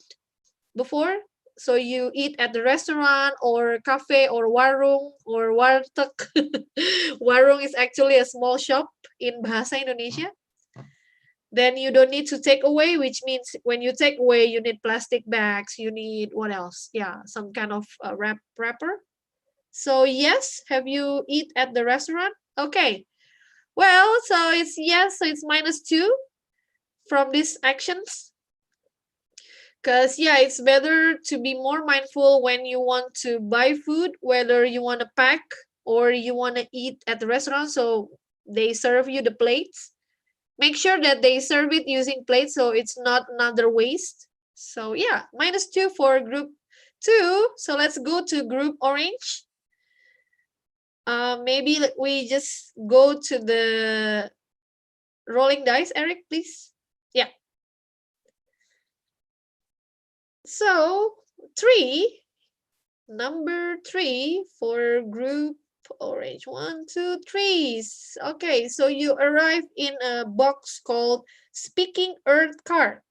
before? So you eat at the restaurant or cafe or warung or warteg. Warung is actually a small shop in Bahasa Indonesia. Then you don't need to take away, which means when you take away, you need plastic bags, you need what else? Yeah, some kind of wrapper. So yes, have you eat at the restaurant? Okay. Well, so it's yes, so it's -2 from these actions. Because yeah, it's better to be more mindful when you want to buy food, whether you want to pack or you want to eat at the restaurant, so they serve you the plates. Make sure that they serve it using plates, so it's not another waste. So yeah, -2 for group 2. So let's go to group orange. Maybe we just go to the rolling dice, Eric, please. Yeah. So 3, number 3 for group orange. 1, 2, 3. Okay, so you arrive in a box called Speaking Earth card.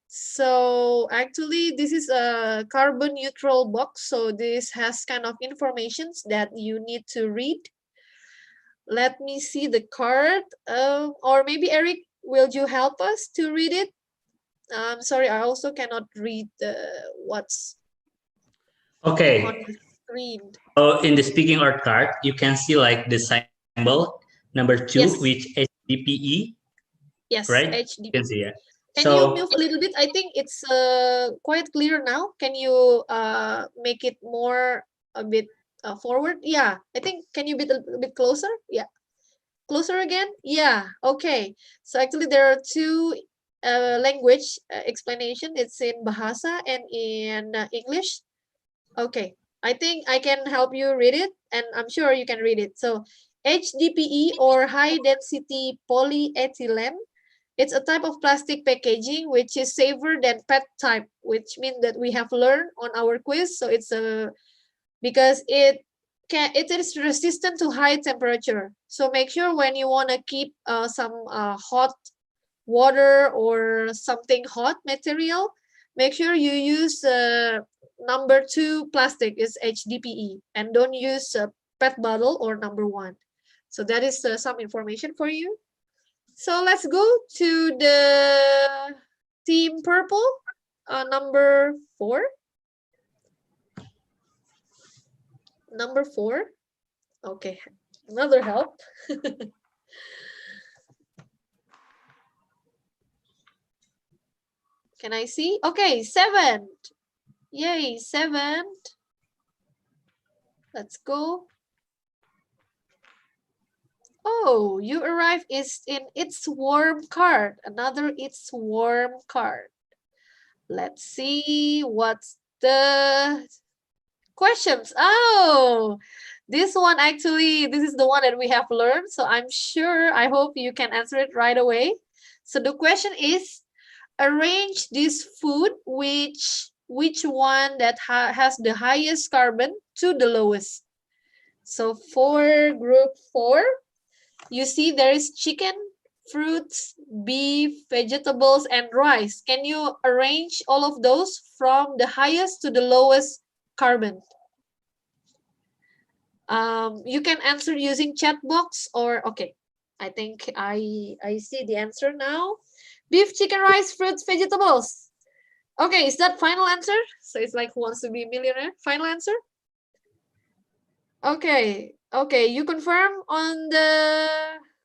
So actually this is a carbon neutral box, so this has kind of informations that you need to read. Let me see the card, or maybe Eric, will you help us to read it? I'm sorry, I also cannot read what's Okay. on the screen. So in the speaking art card, you can see like the symbol number 2, Yes. which HDPE. Yes, right? HDPE. You can see, yeah. Can you move a little bit? I think it's quite clear now. Can you make it more a bit forward? Yeah, I think, can you be a bit closer? Yeah, closer again? Yeah, okay. So actually there are two language explanation. It's in Bahasa and in English. Okay, I think I can help you read it, and I'm sure you can read it. So HDPE, or high density polyethylene, it's a type of plastic packaging which is safer than PET type, which means that we have learned on our quiz. So it's because it is resistant to high temperature. So make sure when you want to keep some hot water or something hot material, make sure you use number 2 plastic is HDPE, and don't use PET bottle or number 1. So that is some information for you. So let's go to the team purple, number 4. Number 4. Okay, another help. Can I see? Okay, 7. Yay, 7. Let's go. Oh, you arrive is in its warm card. Another its warm card. Let's see what's the questions. Oh, this one actually, this is the one that we have learned. So I'm sure, I hope you can answer it right away. So the question is, arrange this food which one that has the highest carbon to the lowest. So for group 4, you see there is chicken, fruits, beef, vegetables, and rice. Can you arrange all of those from the highest to the lowest carbon? You can answer using chat box or, okay, I think I see the answer now. Beef, chicken, rice, fruits, vegetables. Okay, is that final answer? So it's like Who Wants to Be a Millionaire? Final answer? Okay, okay, you confirm on the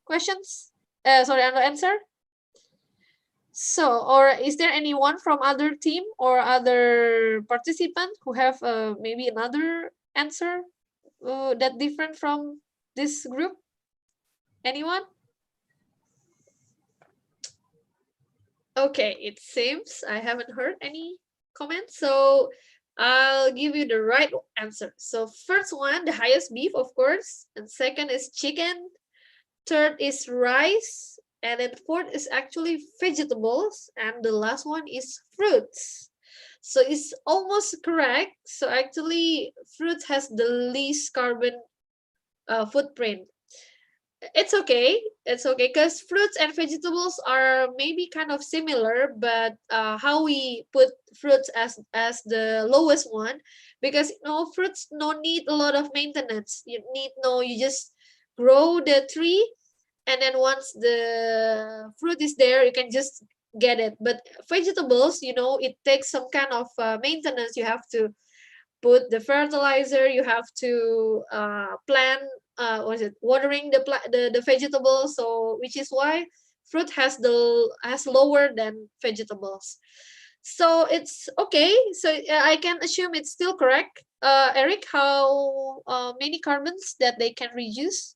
questions? Sorry, on the answer? So, or is there anyone from other team or other participant who have maybe another answer that different from this group? Anyone? Okay, it seems I haven't heard any comments, so I'll give you the right answer. So first one, the highest beef, of course, and second is chicken, third is rice, and then fourth is actually vegetables, and the last one is fruits. So it's almost correct. So actually, fruit has the least carbon footprint. It's okay, because fruits and vegetables are maybe kind of similar, but how we put fruits as the lowest one, because fruits no need a lot of maintenance. You just grow the tree, and then once the fruit is there, you can just get it. But vegetables, it takes some kind of maintenance. You have to put the fertilizer, you have to plant watering the vegetables, so which is why fruit has lower than vegetables. So it's okay, so I can assume it's still correct. Eric, how many carbons that they can reduce?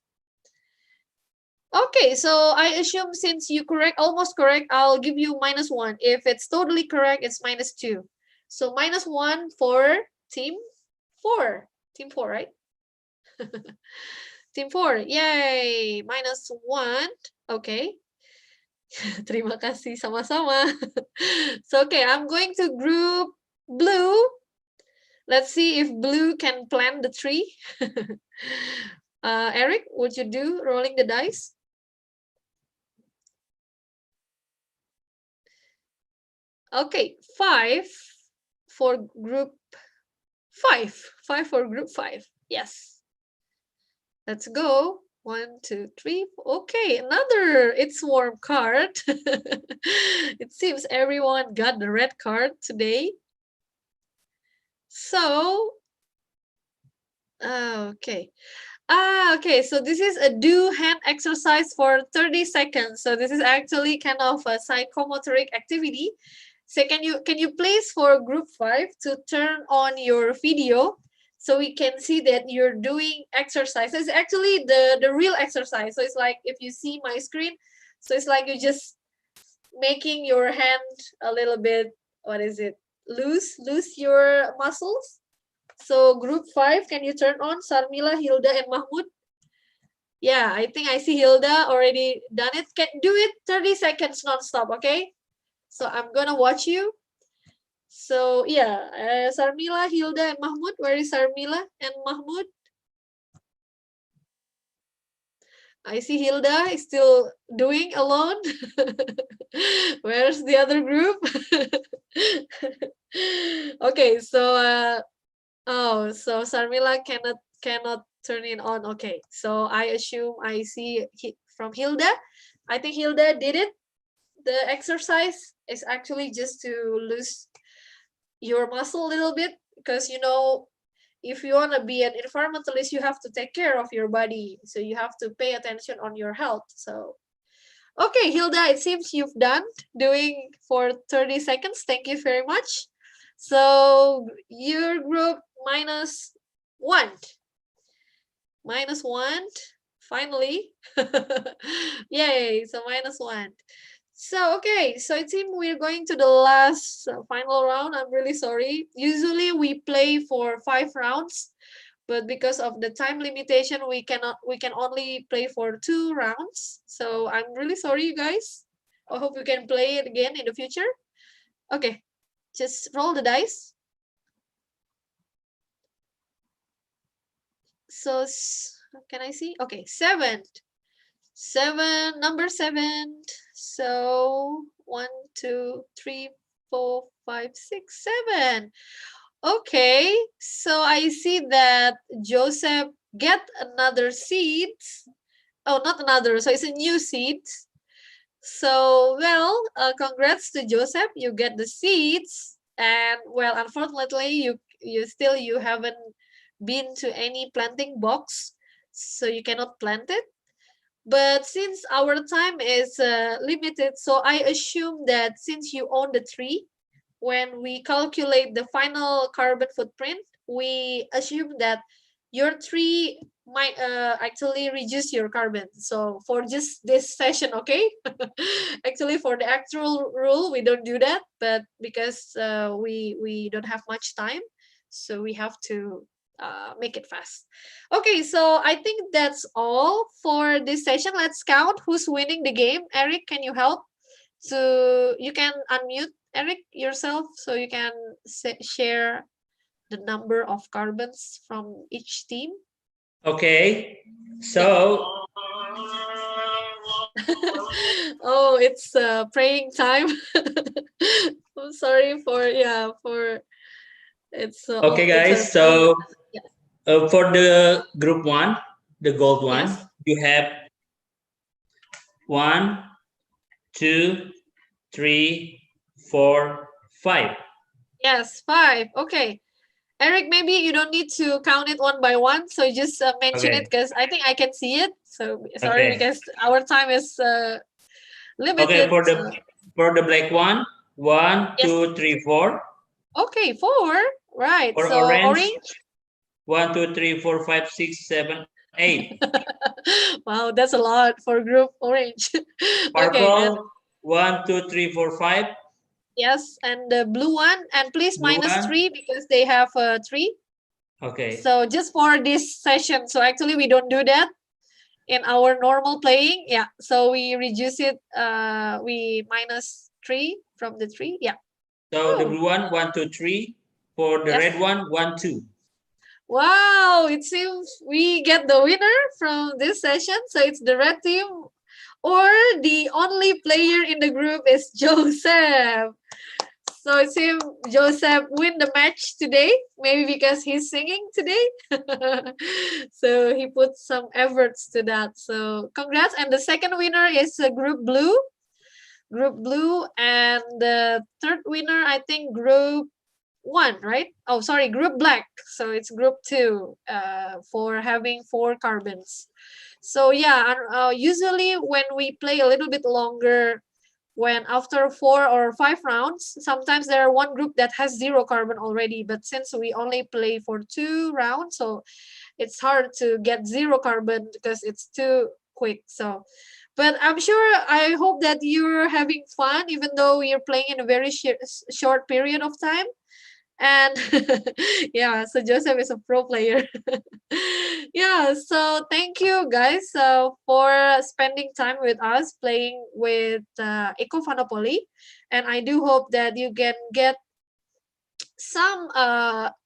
Okay, so I assume since you almost correct, I'll give you -1. If it's totally correct, it's -2. So -1 for team 4. Team 4, right? Team 4, yay! -1. Okay. Terima kasih, sama-sama. So, okay, I'm going to group blue. Let's see if blue can plant the tree. Eric, would you do rolling the dice? Okay, 5 for group 5. 5 for group 5. Yes. Let's go. 1, 2, 3. Okay, another It's Warm card. It seems everyone got the red card today. So, okay. Okay, so this is a do hand exercise for 30 seconds. So this is actually kind of a psychomotoric activity. So can you please, for group 5, to turn on your video so we can see that you're doing exercise. It's actually the real exercise. So it's like if you see my screen, so it's like you're just making your hand a little bit, loose your muscles. So group 5, can you turn on Sarmila, Hilda, and Mahmoud? Yeah, I think I see Hilda already done it. Can do it 30 seconds non-stop, okay? So I'm gonna watch you. So yeah, Sarmila, Hilda, and Mahmoud. Where is Sarmila and Mahmoud? I see Hilda is still doing alone. Where's the other group? Okay, so so Sarmila cannot turn it on. Okay, so I assume I see from Hilda. I think Hilda did it. The exercise is actually just to lose your muscle a little bit, because if you want to be an environmentalist, you have to take care of your body, so you have to pay attention on your health. So Okay, Hilda, it seems you've done doing for 30 seconds. Thank you very much. So your group minus 1. Minus 1. Finally. Yay, so minus 1. So, okay, so it seems we're going to the last final round. I'm really sorry. Usually we play for 5 rounds, but because of the time limitation, we can only play for 2 rounds. So I'm really sorry, you guys. I hope you can play it again in the future. Okay, just roll the dice. So, can I see? Okay, 7. 7, number 7. So 1, 2, 3, 4, 5, 6, 7. Okay, so I see that Joseph get another seed. Oh, not another, so it's a new seed. So, well, congrats to Joseph, you get the seeds. And well, unfortunately, you haven't been to any planting box, so you cannot plant it. But since our time is limited, so I assume that since you own the tree, when we calculate the final carbon footprint, we assume that your tree might actually reduce your carbon. So for just this session, okay? Actually, for the actual rule, we don't do that, but because we don't have much time, so we have to make it fast. Okay, so I think that's all for this session. Let's count who's winning the game. Eric, can you help? So you can unmute Eric yourself so you can share the number of carbons from each team. Okay, so oh, it's praying time. I'm sorry for it's okay, it's a guys. So yeah. for the group 1, the gold one, Yes. you have 1, 2, 3, 4, 5. Yes, 5. Okay. Eric, maybe you don't need to count it one by one, so you just mention it Okay. because I think I can see it. So sorry Okay. because our time is Okay, limited. for the black one, 1, Yes. 2, 3, 4. Okay, 4. Right. For So orange, 1, 2, 3, 4, 5, 6, 7, 8. Wow, that's a lot for group orange. Okay, and Purple, 1, 2, 3, 4, 5. yes, and the blue one, and please Blue minus one. 3 because they have 3. Okay. So just for this session, so actually we don't do that in our normal playing. Yeah, so we reduce it. We minus 3 from the 3. Yeah. So the blue one, 1, 2, 3. For the Yes. red one, 1, 2. Wow, it seems we get the winner from this session. So it's the red team, or the only player in the group is Joseph. So it seems Joseph win the match today, maybe because he's singing today. So he put some efforts to that. So congrats. And the second winner is Group Blue. Group Blue. And the third winner, I think Group 1, right? Oh, sorry, Group Black. So it's Group 2 for having 4 carbons. So yeah, usually when we play a little bit longer, when after 4 or 5 rounds, sometimes there are one group that has 0 carbon already, but since we only play for 2 rounds, so it's hard to get 0 carbon because it's too quick. So but I'm sure, I hope that you're having fun even though you're playing in a very short period of time. And yeah, so Joseph is a pro player. Yeah, so thank you guys for spending time with us playing with Ecofanopoly, and I do hope that you can get some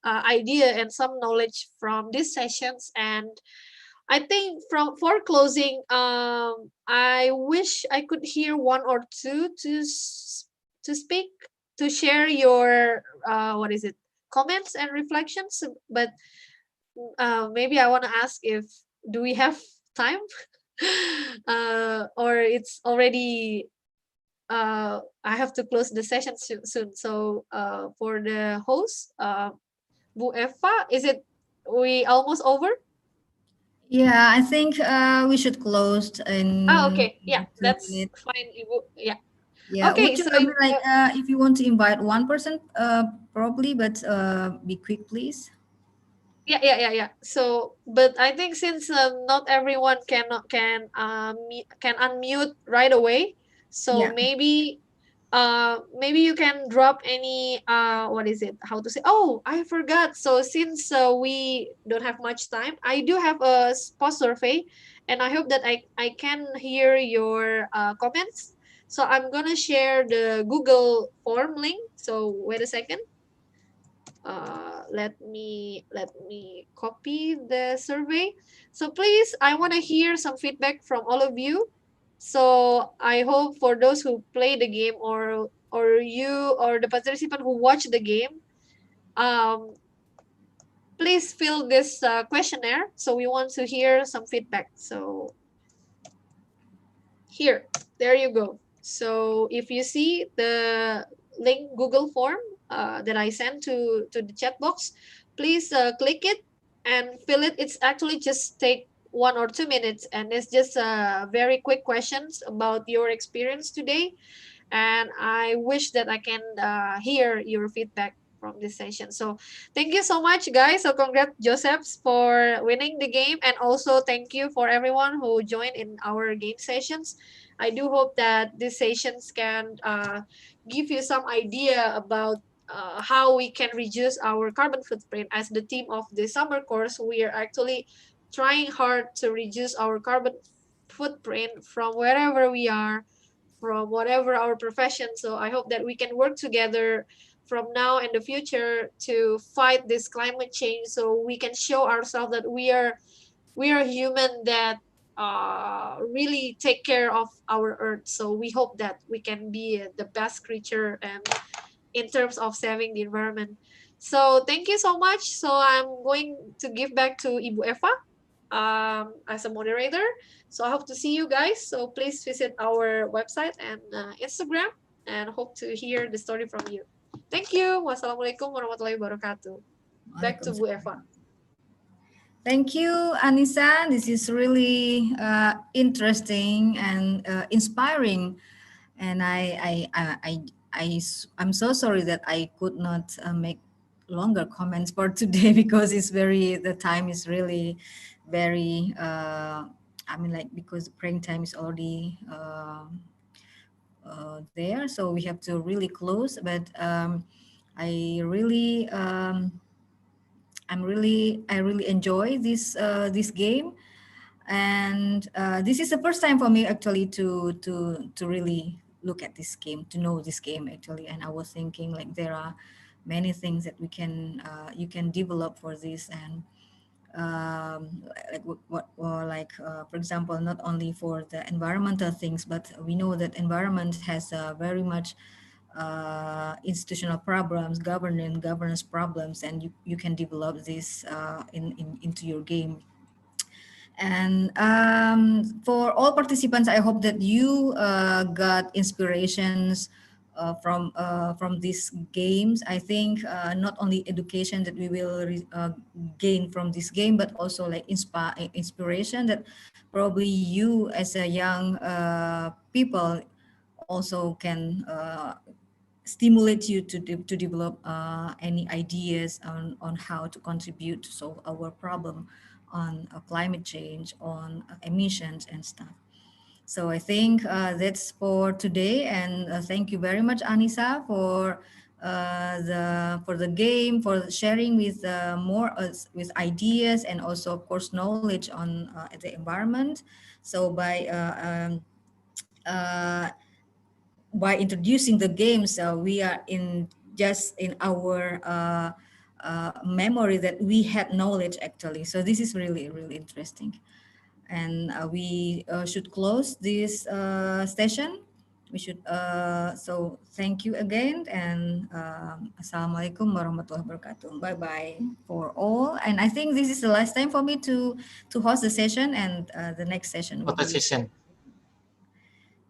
idea and some knowledge from these sessions. And I think for closing, I wish I could hear one or two to speak, to share your what is it, comments and reflections. But maybe I want to ask if do we have time, or it's already I have to close the session soon. So for the host, Bu Eva, is it we almost over? Yeah, I think we should close in Okay, yeah, 2 minutes. that's fine, Ibu. Yeah. Yeah, would Okay, you so like if you want to invite one person, probably, but be quick, please. yeah. So, but I think since not everyone can unmute right away, so Yeah, maybe you can drop any what is it? How to say? Oh, I forgot. So since we don't have much time, I do have a post survey, and I hope that I can hear your comments. So I'm gonna share the Google form link. So wait a second. Let me copy the survey. So please, I want to hear some feedback from all of you. So I hope for those who play the game, or you or the participant who watch the game, um please fill this questionnaire. So we want to hear some feedback. So here, there you go. So if you see the link Google form that I sent to the chat box, please click it and fill it. It's actually just take 1 or 2 minutes, and it's just very quick questions about your experience today. And I wish that I can hear your feedback from this session. So thank you so much, guys. So congrats, Josephs, for winning the game, and also thank you for everyone who joined in our game sessions. I do hope that these sessions can give you some idea about how we can reduce our carbon footprint. As the team of the summer course, we are actually trying hard to reduce our carbon footprint from wherever we are, from whatever our profession. So I hope that we can work together from now and the future to fight this climate change, so we can show ourselves that we are human that really take care of our earth. So we hope that we can be the best creature and in terms of saving the environment. So thank you so much. So I'm going to give back to Ibu Eva as a moderator. So I hope to see you guys. So please visit our website and Instagram, and hope to hear the story from you. Thank you. Wassalamualaikum warahmatullahi wabarakatuh. Back to Bu Eva. Thank you, Anissa. This is really interesting and inspiring. And I'm so sorry that I could not make longer comments for today because the time is really very, I mean, like, because the praying time is already there. So we have to really close. But I really, I really enjoy this game, and this is the first time for me actually to really look at this game, to know this game actually. And I was thinking like there are many things that we can you can develop for this, and like what or like for example, not only for the environmental things, but we know that environment has very much institutional problems, governance problems, and you can develop this into your game. And for all participants, I hope that you got inspirations from these games. I think not only education that we will gain from this game, but also like inspiration that probably you as a young people also can stimulate you to develop any ideas on how to contribute to solve our problem on climate change, on emissions and stuff. So I think that's for today, and thank you very much, Anissa, for the game, for sharing with more with ideas, and also of course knowledge on the environment. So uh, by introducing the games, we are in just in our memory that we had knowledge actually. So this is really, really interesting. And we should close this session. We should, so thank you again, and Assalamualaikum warahmatullahi wabarakatuh. Bye-bye for all. And I think this is the last time for me to host the session, and the next session will Photo be. session.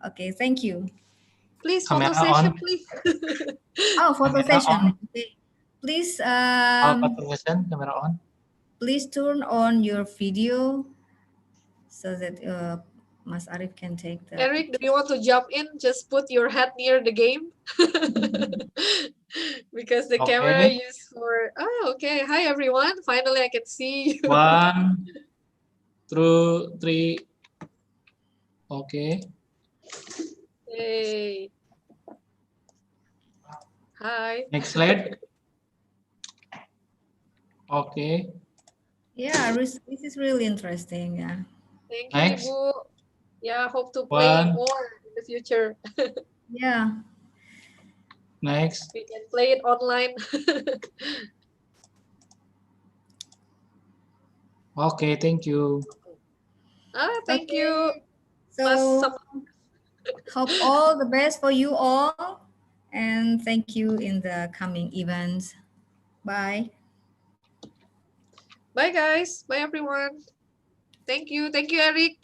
Okay, thank you. Please, Camera photo session, on. please. Oh, photo Camera session. on. Okay. Please, Photo session. Camera on. please turn on your video so that Mas Arif can take the Eric, do you want to jump in? Just put your head near the game. Because the camera Okay. used for... Oh, okay. Hi, everyone. Finally, I can see you. 1, 2, 3. Okay. Hey. Hi. Next slide. Okay. Yeah, this is really interesting. Yeah. Thank you, Next. Ibu. Yeah, hope to play 1. more in the future. Yeah. Next. We can play it online. Okay, thank you. Thank Okay. you. So hope all the best for you all, and thank you in the coming events. Bye. Bye, guys. Bye, everyone. Thank you. Thank you, Eric.